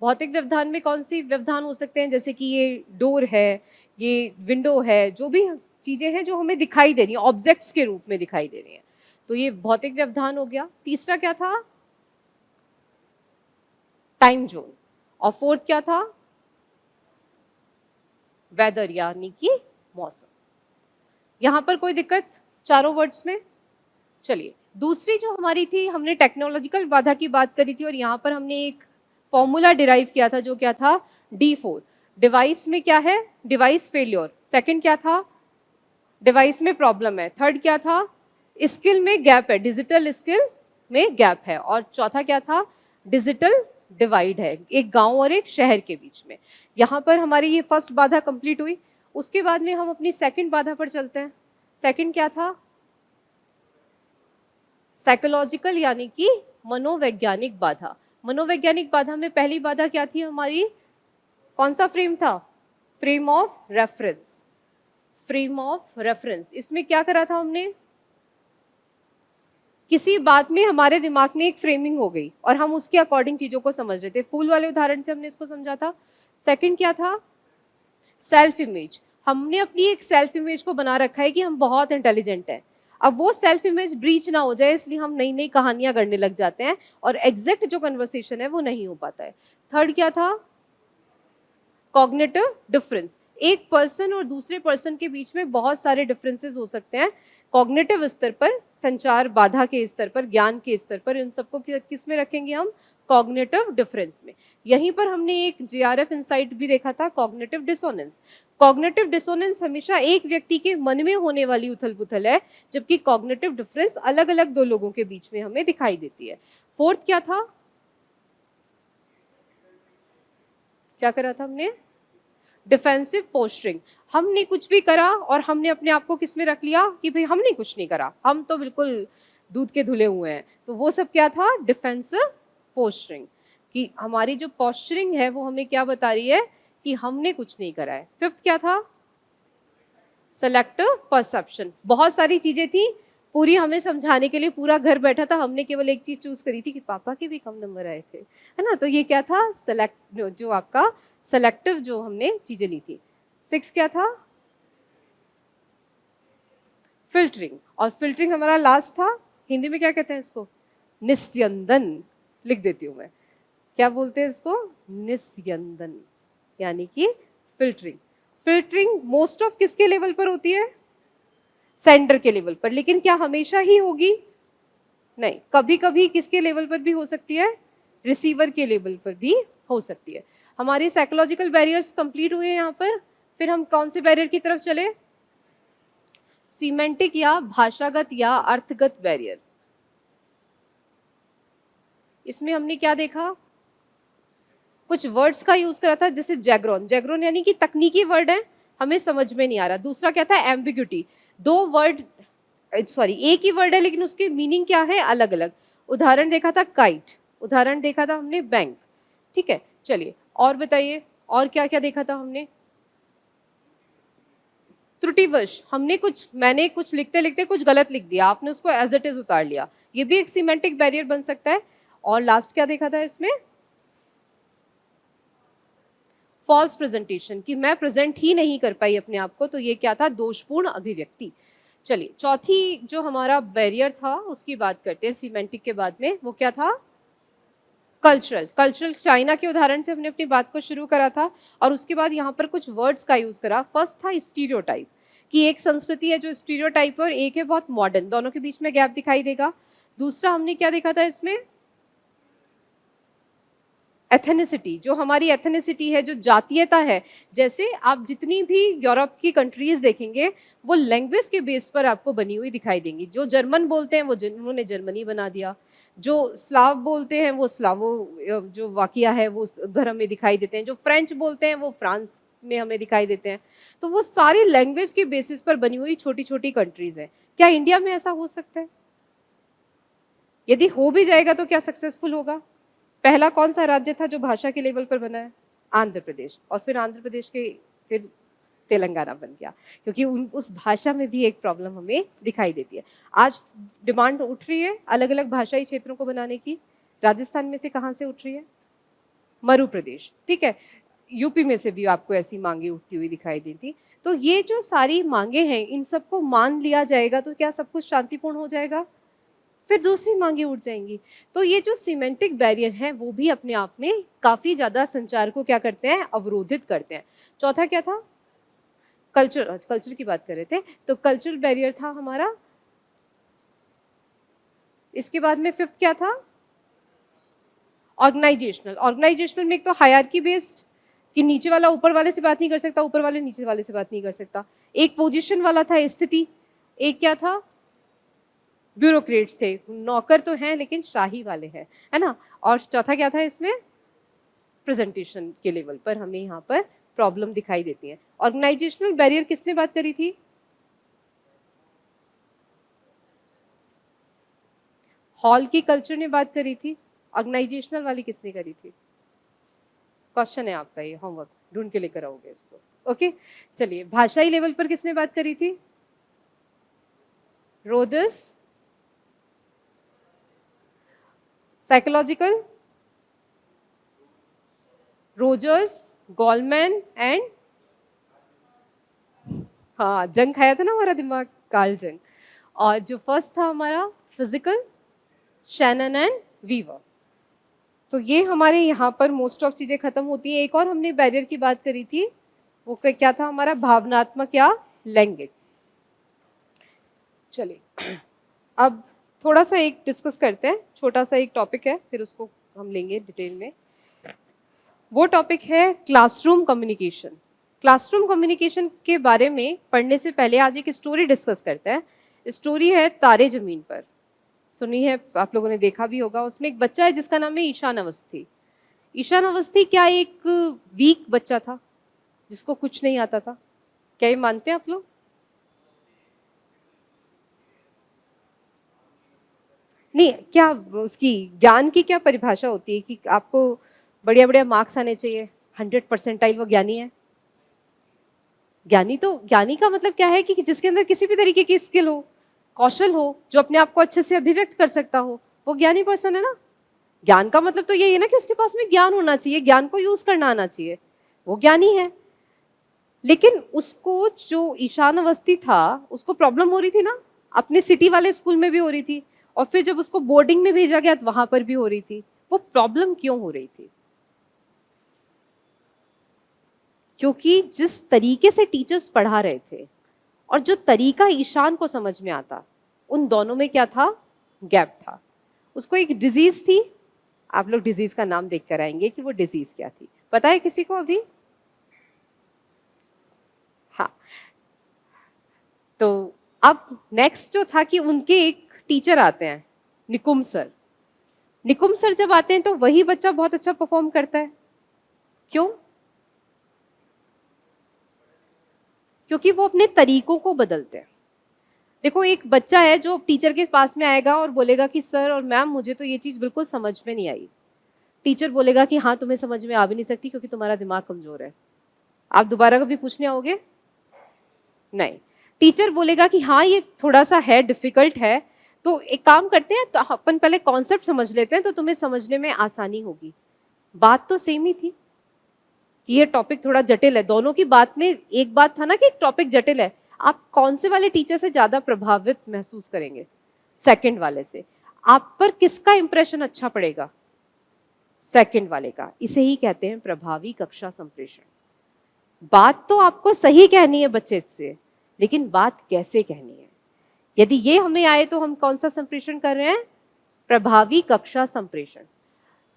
भौतिक व्यवधान में कौन सी व्यवधान हो सकते हैं? जैसे कि ये डोर है, ये विंडो है, जो भी चीजें हैं जो हमें दिखाई दे रही हैं, ऑब्जेक्ट्स के रूप में दिखाई दे रही हैं, तो ये भौतिक व्यवधान हो गया। तीसरा क्या था? Time zone. और फोर्थ क्या था? वेदर, यानी कि मौसम। यहां पर कोई दिक्कत चारों वर्ड्स में? चलिए, दूसरी जो हमारी थी, हमने टेक्नोलॉजिकल बाधा की बात करी थी, और यहां पर हमने एक फॉर्मूला डिराइव किया था जो क्या था? D4। डिवाइस में क्या है? Device failure. सेकंड क्या था? डिवाइस में प्रॉब्लम है। थर्ड क्या था? स्किल में गैप है, डिजिटल स्किल में गैप है। और चौथा क्या था? डिजिटल डिवाइड है, एक गांव और एक शहर के बीच में। यहाँ पर हमारी ये फर्स्ट बाधा कंप्लीट हुई। उसके बाद में हम अपनी सेकंड बाधा पर चलते हैं। सेकंड क्या था? साइकोलॉजिकल यानी कि मनोवैज्ञानिक बाधा। मनोवैज्ञानिक बाधा में पहली बाधा क्या थी हमारी? कौन सा फ्रेम था? Frame of reference. Frame of reference, इसमें क्या करा था हमने? किसी बात में हमारे दिमाग में एक फ्रेमिंग हो गई और हम उसके अकॉर्डिंग चीजों को समझ रहे थे। फूल वाले उदाहरण से हमने इसको समझा था। सेकंड क्या था? Self image. हमने अपनी एक सेल्फ इमेज को बना रखा है कि हम बहुत इंटेलिजेंट हैं। अब वो सेल्फ इमेज ब्रीच ना हो जाए इसलिए हम नई नई कहानियां गढ़ने लग जाते हैं और एग्जैक्ट जो कन्वर्सेशन है वो नहीं हो पाता है। थर्ड क्या था? Cognitive difference. एक पर्सन और दूसरे पर्सन के बीच में बहुत सारे डिफरेंसेस हो सकते हैं कॉग्निटिव स्तर पर, संचार बाधा के स्तर पर, ज्ञान के स्तर पर। इन सबको किस में रखेंगे हम? कॉग्निटिव डिफरेंस में। यहीं पर हमने एक जेआरएफ इनसाइट भी देखा था, कॉग्निटिव डिसोनेंस। कॉग्निटिव डिसोनेंस हमेशा एक व्यक्ति के मन में होने वाली उथल पुथल है, जबकि कॉग्निटिव डिफरेंस अलग अलग दो लोगों के बीच में हमें दिखाई देती है। फोर्थ क्या था? क्या करा था हमने? Defensive posturing. हमने कुछ भी करा और हमने अपने आप को किस में रख लिया कि भाई हमने कुछ नहीं करा, हम तो बिल्कुल दूध के धुले हुए हैं। तो वो सब क्या था? Defensive posturing. कि हमारी जो पोस्चरिंग है वो हमें क्या बता रही है कि हमने कुछ नहीं करा है। फिफ्थ क्या था? Selective perception. बहुत सारी चीजें थी, पूरी हमें समझाने के लिए पूरा घर बैठा था, हमने केवल एक चीज चूज करी थी कि पापा के भी कम नंबर आए थे, है ना। तो ये क्या था? सेलेक्ट, जो आपका सेलेक्टिव जो हमने चीजें ली थी। सिक्स क्या था? फिल्टरिंग। और फिल्टरिंग हमारा लास्ट था। हिंदी में क्या कहते हैं इसको? निस्यंदन। लिख देती हूं मैं, क्या बोलते हैं इसको? निस्यंदन, यानी कि फिल्टरिंग। फिल्टरिंग मोस्ट ऑफ किसके लेवल पर होती है? सेंडर के लेवल पर। लेकिन क्या हमेशा ही होगी? नहीं, कभी कभी किसके लेवल पर भी हो सकती है? रिसीवर के लेवल पर भी हो सकती है। हमारे साइकोलॉजिकल बैरियर्स कंप्लीट हुए यहाँ पर। फिर हम कौन से बैरियर की तरफ चले? सीमेंटिक या भाषागत या अर्थगत बैरियर। इसमें हमने क्या देखा? कुछ वर्ड्स का यूज करा था, जैसे जैग्रोन। जैग्रोन यानी कि तकनीकी वर्ड है, हमें समझ में नहीं आ रहा। दूसरा क्या था? एम्बिग्यूटी। दो वर्ड, सॉरी एक ही वर्ड है लेकिन उसके मीनिंग क्या है? अलग अलग। उदाहरण देखा था काइट, उदाहरण देखा था हमने बैंक। ठीक है, चलिए और बताइए, और क्या क्या देखा था हमने? त्रुटिवश, मैंने कुछ लिखते लिखते कुछ गलत लिख दिया, आपने उसको एज इट इज उतार लिया, ये भी एक सीमेंटिक बैरियर बन सकता है। और लास्ट क्या देखा था इसमें? फॉल्स प्रेजेंटेशन, कि मैं प्रेजेंट ही नहीं कर पाई अपने आप को, तो ये क्या था? दोषपूर्ण अभिव्यक्ति। चलिए चौथी जो हमारा बैरियर था उसकी बात करते हैं सीमेंटिक के बाद में। वो क्या था? कल्चरल। कल्चरल, चाइना के उदाहरण से हमने अपनी बात को शुरू करा था और उसके बाद यहाँ पर कुछ वर्ड्स का यूज करा। फर्स्ट था स्टीरियोटाइप, कि एक संस्कृति है जो स्टीरियोटाइप और एक है बहुत मॉडर्न, दोनों के बीच में गैप दिखाई देगा। दूसरा हमने क्या देखा था इसमें? एथेनिसिटी, जो हमारी एथेनिसिटी है, जो जातीयता है। जैसे आप जितनी भी यूरोप की कंट्रीज देखेंगे वो लैंग्वेज के बेस पर आपको बनी हुई दिखाई देंगी। जो जर्मन बोलते हैं वो उन्होंने जर्मनी बना दिया, जो स्लाव बोलते हैं वो स्लावो जो वाकिया है वो उधर हमें दिखाई देते हैं, जो फ्रेंच बोलते हैं वो फ्रांस में हमें दिखाई देते हैं। तो वो सारी लैंग्वेज के बेसिस पर बनी हुई छोटी छोटी कंट्रीज हैं। क्या इंडिया में ऐसा हो सकता है? यदि हो भी जाएगा तो क्या सक्सेसफुल होगा? पहला कौन सा राज्य था जो भाषा के लेवल पर बना है? आंध्र प्रदेश। और फिर आंध्र प्रदेश के फिर तेलंगाना बन गया, क्योंकि उस भाषा में भी एक प्रॉब्लम हमें दिखाई देती है। आज डिमांड उठ रही है अलग अलग भाषाई क्षेत्रों को बनाने की। राजस्थान में से कहाँ से उठ रही है? मध्य प्रदेश। ठीक है, यूपी में से भी आपको ऐसी मांगे उठती हुई दिखाई देती। तो ये जो सारी मांगे हैं इन सबको मान लिया जाएगा तो क्या सब कुछ शांतिपूर्ण हो जाएगा? फिर दूसरी मांगे उठ जाएंगी। तो ये जो सीमेंटिक बैरियर है वो भी अपने आप में काफी ज्यादा संचार को क्या करते हैं? अवरोधित करते हैं। चौथा क्या था? कल्चर। कल्चर की बात कर रहे थे, तो कल्चरल बैरियर था हमारा। इसके बाद में फिफ्थ क्या था? ऑर्गेनाइजेशनल। ऑर्गेनाइजेशनल में एक तो हायरार्की बेस्ड, कि नीचे वाला ऊपर वाले से बात नहीं कर सकता, ऊपर वाले नीचे वाले से बात नहीं कर सकता। एक पोजीशन वाला था, स्थिति। एक क्या था? ब्यूरोक्रेट्स थे, नौकर तो हैं लेकिन शाही वाले हैं, है ना। और चौथा क्या था इसमें? प्रेजेंटेशन के लेवल पर हमें यहाँ पर प्रॉब्लम दिखाई देती है। ऑर्गेनाइजेशनल बैरियर किसने बात करी थी? हॉल की कल्चर ने बात करी थी, ऑर्गेनाइजेशनल वाली किसने करी थी? क्वेश्चन है आपका, ये होमवर्क ढूंढ के लेकर आओगे इसको। ओके, चलिए भाषाई लेवल पर किसने बात करी थी? रोदस। साइकोलॉजिकल, रोजर्स, गोलमैन एंड, हाँ जंग खाया था ना हमारा दिमाग, कार्ल जंग। और जो फर्स्ट था हमारा फिजिकल, शैनन एंड वीवर। तो ये हमारे यहाँ पर मोस्ट ऑफ चीजें खत्म होती है। एक और हमने बैरियर की बात करी थी, वो क्या था हमारा? भावनात्मक या लैंगिक। चलिए अब थोड़ा सा एक डिस्कस करते हैं, छोटा सा एक टॉपिक है, फिर उसको हम लेंगे डिटेल में। वो टॉपिक है क्लासरूम कम्युनिकेशन। क्लासरूम कम्युनिकेशन के बारे में पढ़ने से पहले आज एक स्टोरी डिस्कस करते हैं। स्टोरी है तारे जमीन पर, सुनी है आप लोगों ने, देखा भी होगा। उसमें एक बच्चा है जिसका नाम है ईशान अवस्थी। ईशान अवस्थी क्या एक वीक बच्चा था जिसको कुछ नहीं आता था? क्या ये मानते हैं आप लोग? नहीं, क्या उसकी ज्ञान की क्या परिभाषा होती है कि आपको बढ़िया बढ़िया मार्क्स आने चाहिए, 100% वो ज्ञानी है? ज्ञानी, तो ज्ञानी का मतलब क्या है कि जिसके अंदर किसी भी तरीके की स्किल हो, कौशल हो, जो अपने आप को अच्छे से अभिव्यक्त कर सकता हो, वो ज्ञानी पर्सन है ना। ज्ञान का मतलब तो यही है ना कि उसके पास में ज्ञान होना चाहिए, ज्ञान को यूज करना आना चाहिए, वो ज्ञानी है। लेकिन उसको, जो ईशान अवस्थी था, उसको प्रॉब्लम हो रही थी ना, अपने सिटी वाले स्कूल में भी हो रही थी, और फिर जब उसको बोर्डिंग में भेजा गया तो वहां पर भी हो रही थी। वो प्रॉब्लम क्यों हो रही थी? क्योंकि जिस तरीके से टीचर्स पढ़ा रहे थे और जो तरीका ईशान को समझ में आता, उन दोनों में क्या था? गैप था। उसको एक डिजीज थी, आप लोग डिजीज का नाम देख कर आएंगे कि वो डिजीज क्या थी। पता है किसी को अभी? हाँ, तो अब नेक्स्ट जो था कि उनके एक टीचर आते हैं, निकुम सर। निकुम सर जब आते हैं तो वही बच्चा बहुत अच्छा परफॉर्म करता है। क्यों? क्योंकि वो अपने तरीकों को बदलते हैं। देखो, एक बच्चा है जो टीचर के पास में आएगा और बोलेगा कि सर और मैम मुझे तो ये चीज बिल्कुल समझ में नहीं आई। टीचर बोलेगा कि हाँ तुम्हें समझ में आ भी नहीं सकती क्योंकि तुम्हारा दिमाग कमजोर है। आप दोबारा कभी पूछने आओगे? नहीं। टीचर बोलेगा कि हाँ ये थोड़ा सा है, डिफिकल्ट है, तो एक काम करते हैं, तो अपन पहले कॉन्सेप्ट समझ लेते हैं तो तुम्हें समझने में आसानी होगी। बात तो सेम ही थी कि ये टॉपिक थोड़ा जटिल है। दोनों की बात में एक बात था ना कि टॉपिक जटिल है। आप कौन से वाले टीचर से ज्यादा प्रभावित महसूस करेंगे? सेकंड वाले से। आप पर किसका इंप्रेशन अच्छा पड़ेगा? सेकंड वाले का। इसे ही कहते हैं प्रभावी कक्षा संप्रेषण। बात तो आपको सही कहनी है बच्चे से, लेकिन बात कैसे कहनी है, यदि ये हमें आए तो हम कौन सा संप्रेषण कर रहे हैं? प्रभावी कक्षा संप्रेषण।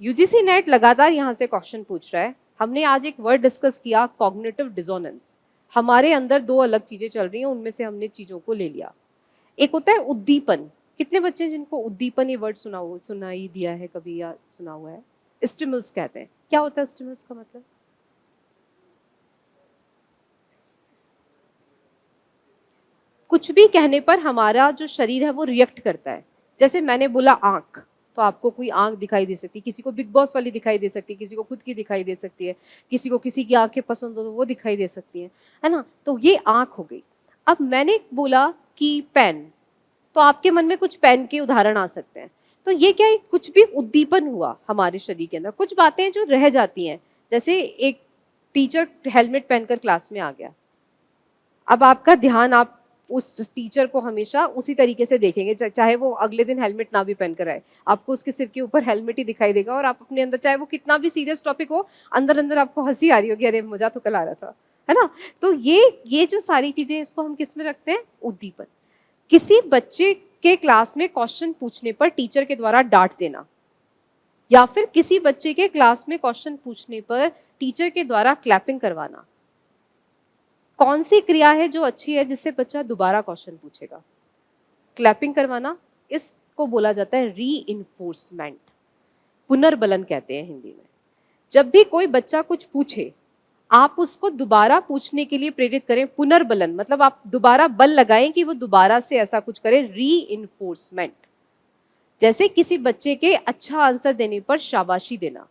यूजीसी नेट लगातार यहां से क्वेश्चन पूछ रहा है। हमने आज एक वर्ड डिस्कस किया, कॉग्निटिव डिसोनेंस। हमारे अंदर दो अलग चीजें चल रही हैं, उनमें से हमने चीजों को ले लिया। एक होता है उद्दीपन। कितने बच्चे हैं जिनको उद्दीपन ये वर्ड सुनाई दिया है कभी या सुना हुआ है? स्टिमुलस कहते हैं। क्या होता है स्टिमुलस का मतलब? कुछ भी कहने पर हमारा जो शरीर है वो रिएक्ट करता है। जैसे मैंने बोला आंख, तो आपको कोई आंख दिखाई दे सकती है, किसी को बिग बॉस वाली दिखाई दे सकती है, किसी को खुद की दिखाई दे सकती है, किसी को किसी की आंखें पसंद हो तो वो दिखाई दे सकती है ना? तो ये आंख हो गई। अब मैंने बोला कि पेन, तो आपके मन में कुछ पेन के उदाहरण आ सकते हैं। तो ये क्या है? कुछ भी उद्दीपन हुआ हमारे शरीर के अंदर, कुछ बातें जो रह जाती हैं। जैसे एक टीचर हेलमेट पहनकर क्लास में आ गया, अब आपका ध्यान, आप उस टीचर को हमेशा उसी तरीके से देखेंगे, चाहे वो अगले दिन हेलमेट ना भी पहनकर आए, आपको उसके सिर के ऊपर हेलमेट ही दिखाई देगा। और आप अपने अंदर, चाहे वो कितना भी सीरियस टॉपिक हो, अंदर अंदर आपको हंसी आ रही होगी, अरे मजा तो कल आ रहा था, है ना? तो ये जो सारी चीजें, इसको हम किस में रखते हैं? उद्दीपन। किसी बच्चे के क्लास में क्वेश्चन पूछने पर टीचर के द्वारा डांट देना, या फिर किसी बच्चे के क्लास में क्वेश्चन पूछने पर टीचर के द्वारा क्लैपिंग करवाना, कौन सी क्रिया है जो अच्छी है जिससे बच्चा दोबारा क्वेश्चन पूछेगा? क्लैपिंग करवाना। इसको बोला जाता है री-इन्फोर्समेंट, पुनर्बलन कहते हैं हिंदी में। जब भी कोई बच्चा कुछ पूछे, आप उसको दोबारा पूछने के लिए प्रेरित करें। पुनर्बलन मतलब आप दोबारा बल लगाएं कि वो दोबारा से ऐसा कुछ करे, री-इन्फोर्समेंट। जैसे किसी बच्चे के अच्छा आंसर देने पर शाबाशी देना,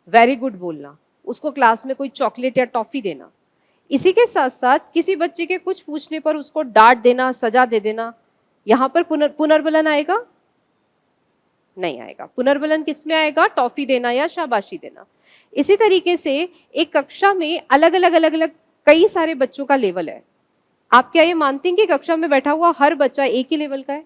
वेरी गुड बोलना, उसको क्लास में कोई चॉकलेट या टॉफी देना। इसी के साथ साथ किसी बच्चे के कुछ पूछने पर उसको डांट देना, सजा दे देना, यहां पर पुनर्बलन आएगा? नहीं आएगा। पुनर्बलन किसमें आएगा? टॉफी देना या शाबाशी देना। इसी तरीके से एक कक्षा में अलग अलग कई सारे बच्चों का लेवल है। आप क्या ये मानते हैं कि कक्षा में बैठा हुआ हर बच्चा एक ही लेवल का है?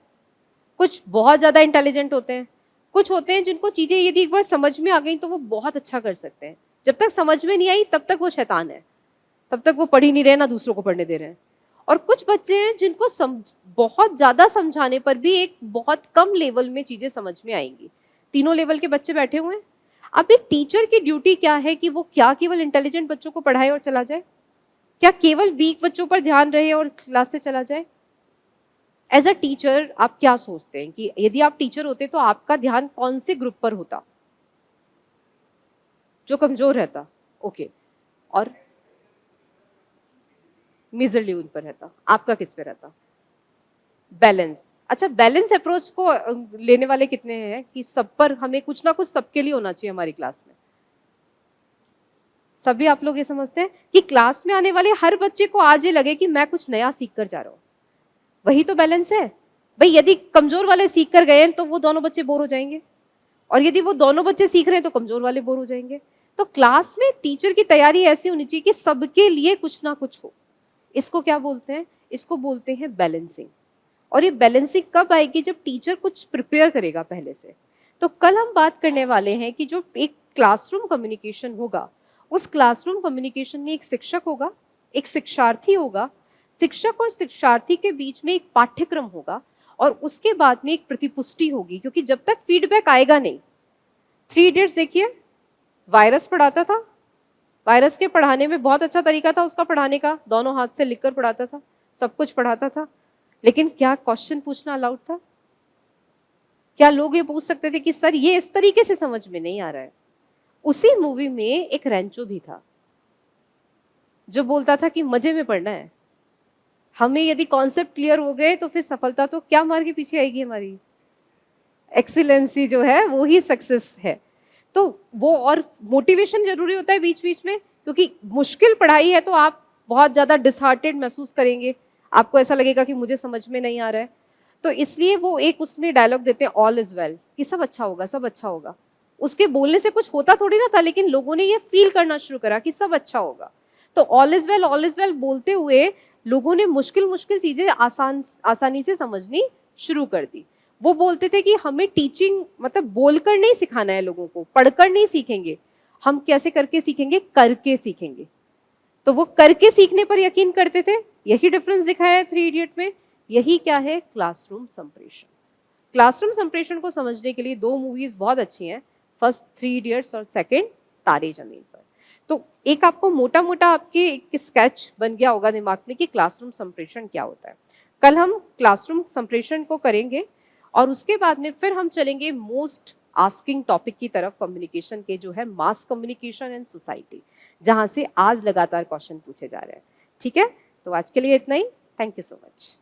कुछ बहुत ज्यादा इंटेलिजेंट होते हैं, कुछ होते हैं जिनको चीजें यदि एक बार समझ में आ गई तो वो बहुत अच्छा कर सकते हैं। जब तक समझ में नहीं आई तब तक वो शैतान है, तब तक वो पढ़ ही नहीं रहे, ना दूसरों को पढ़ने दे रहे हैं। और कुछ बच्चे हैं जिनको बहुत ज्यादा समझाने पर भी एक बहुत कम लेवल में चीजें समझ में आएंगी। तीनों लेवल के बच्चे बैठे हुए हैं। अब एक टीचर की ड्यूटी क्या है कि वो क्या केवल इंटेलिजेंट बच्चों को पढ़ाए और चला जाए? क्या केवल वीक बच्चों पर ध्यान रहे और क्लास से चला जाए? एज अ टीचर आप क्या सोचते हैं कि यदि आप टीचर होते तो आपका ध्यान कौन से ग्रुप पर होता? जो कमजोर रहता, ओके। और मेजरली उन पर रहता। आपका किस पे रहता? बैलेंस। अच्छा, बैलेंस अप्रोच को लेने वाले कितने हैं कि सब पर हमें कुछ ना कुछ सबके लिए होना चाहिए हमारी क्लास में? सभी आप लोग ये समझते हैं कि क्लास में आने वाले हर बच्चे को आज ये लगे कि मैं कुछ नया सीख कर जा रहा हूं। वही तो बैलेंस है भाई। यदि कमजोर वाले सीख कर गए तो वो दोनों बच्चे बोर हो जाएंगे, और यदि वो दोनों बच्चे सीख रहे हैं तो कमजोर वाले बोर हो जाएंगे। तो क्लास में टीचर की तैयारी ऐसी होनी चाहिए कि सबके लिए कुछ ना कुछ हो। इसको क्या बोलते हैं? इसको बोलते हैं बैलेंसिंग। और ये बैलेंसिंग कब आएगी? जब टीचर कुछ प्रिपेयर करेगा पहले से। तो कल हम बात करने वाले हैं कि जो एक क्लासरूम कम्युनिकेशन होगा, उस क्लासरूम कम्युनिकेशन में एक शिक्षक होगा, एक शिक्षार्थी होगा, शिक्षक और शिक्षार्थी के बीच में एक पाठ्यक्रम होगा, और उसके बाद में एक प्रतिपुष्टि होगी। क्योंकि जब तक फीडबैक आएगा नहीं, 3 इडियट्स देखिए, वायरस पढ़ाता था, वायरस के पढ़ाने में बहुत अच्छा तरीका था उसका पढ़ाने का, दोनों हाथ से लिखकर पढ़ाता था, सब कुछ पढ़ाता था, लेकिन क्या क्वेश्चन पूछना अलाउड था? क्या लोग ये पूछ सकते थे कि सर ये इस तरीके से समझ में नहीं आ रहा है? उसी मूवी में एक रेंचो भी था जो बोलता था कि मजे में पढ़ना है, हमें यदि कॉन्सेप्ट क्लियर हो गए तो फिर सफलता तो क्या मार के पीछे आएगी हमारी? एक्सीलेंसी जो है वो ही सक्सेस है। तो वो, और मोटिवेशन जरूरी होता है बीच बीच में, क्योंकि मुश्किल पढ़ाई है तो आप बहुत ज्यादा डिसहार्टेड महसूस करेंगे, आपको ऐसा लगेगा कि मुझे समझ में नहीं आ रहा है। तो इसलिए वो एक उसमें डायलॉग देते हैं, ऑल इज वेल, कि सब अच्छा होगा, सब अच्छा होगा। उसके बोलने से कुछ होता थोड़ी ना था, लेकिन लोगों ने ये फील करना शुरू करा कि सब अच्छा होगा। तो ऑल इज वेल बोलते हुए लोगों ने मुश्किल मुश्किल चीजें आसानी से समझनी शुरू कर दी। वो बोलते थे कि हमें टीचिंग मतलब बोलकर नहीं सिखाना है, लोगों को पढ़कर नहीं सीखेंगे, हम कैसे करके सीखेंगे? करके सीखेंगे। तो वो करके सीखने पर यकीन करते थे। यही डिफरेंस दिखाया है 3 इडियट में। यही क्या है? क्लासरूम संप्रेषण। क्लासरूम संप्रेषण को समझने के लिए 2 मूवीज बहुत अच्छी हैं, फर्स्ट 3 इडियट्स और सेकंड तारे जमीन पर। तो एक आपको मोटा मोटा आपके एक स्केच बन गया होगा दिमाग में कि क्लासरूम संप्रेषण क्या होता है। कल हम क्लासरूम संप्रेषण को करेंगे, और उसके बाद में फिर हम चलेंगे मोस्ट आस्किंग टॉपिक की तरफ, कम्युनिकेशन के, जो है मास कम्युनिकेशन एंड सोसाइटी, जहां से आज लगातार क्वेश्चन पूछे जा रहे हैं। ठीक है, तो आज के लिए इतना ही। Thank you so much.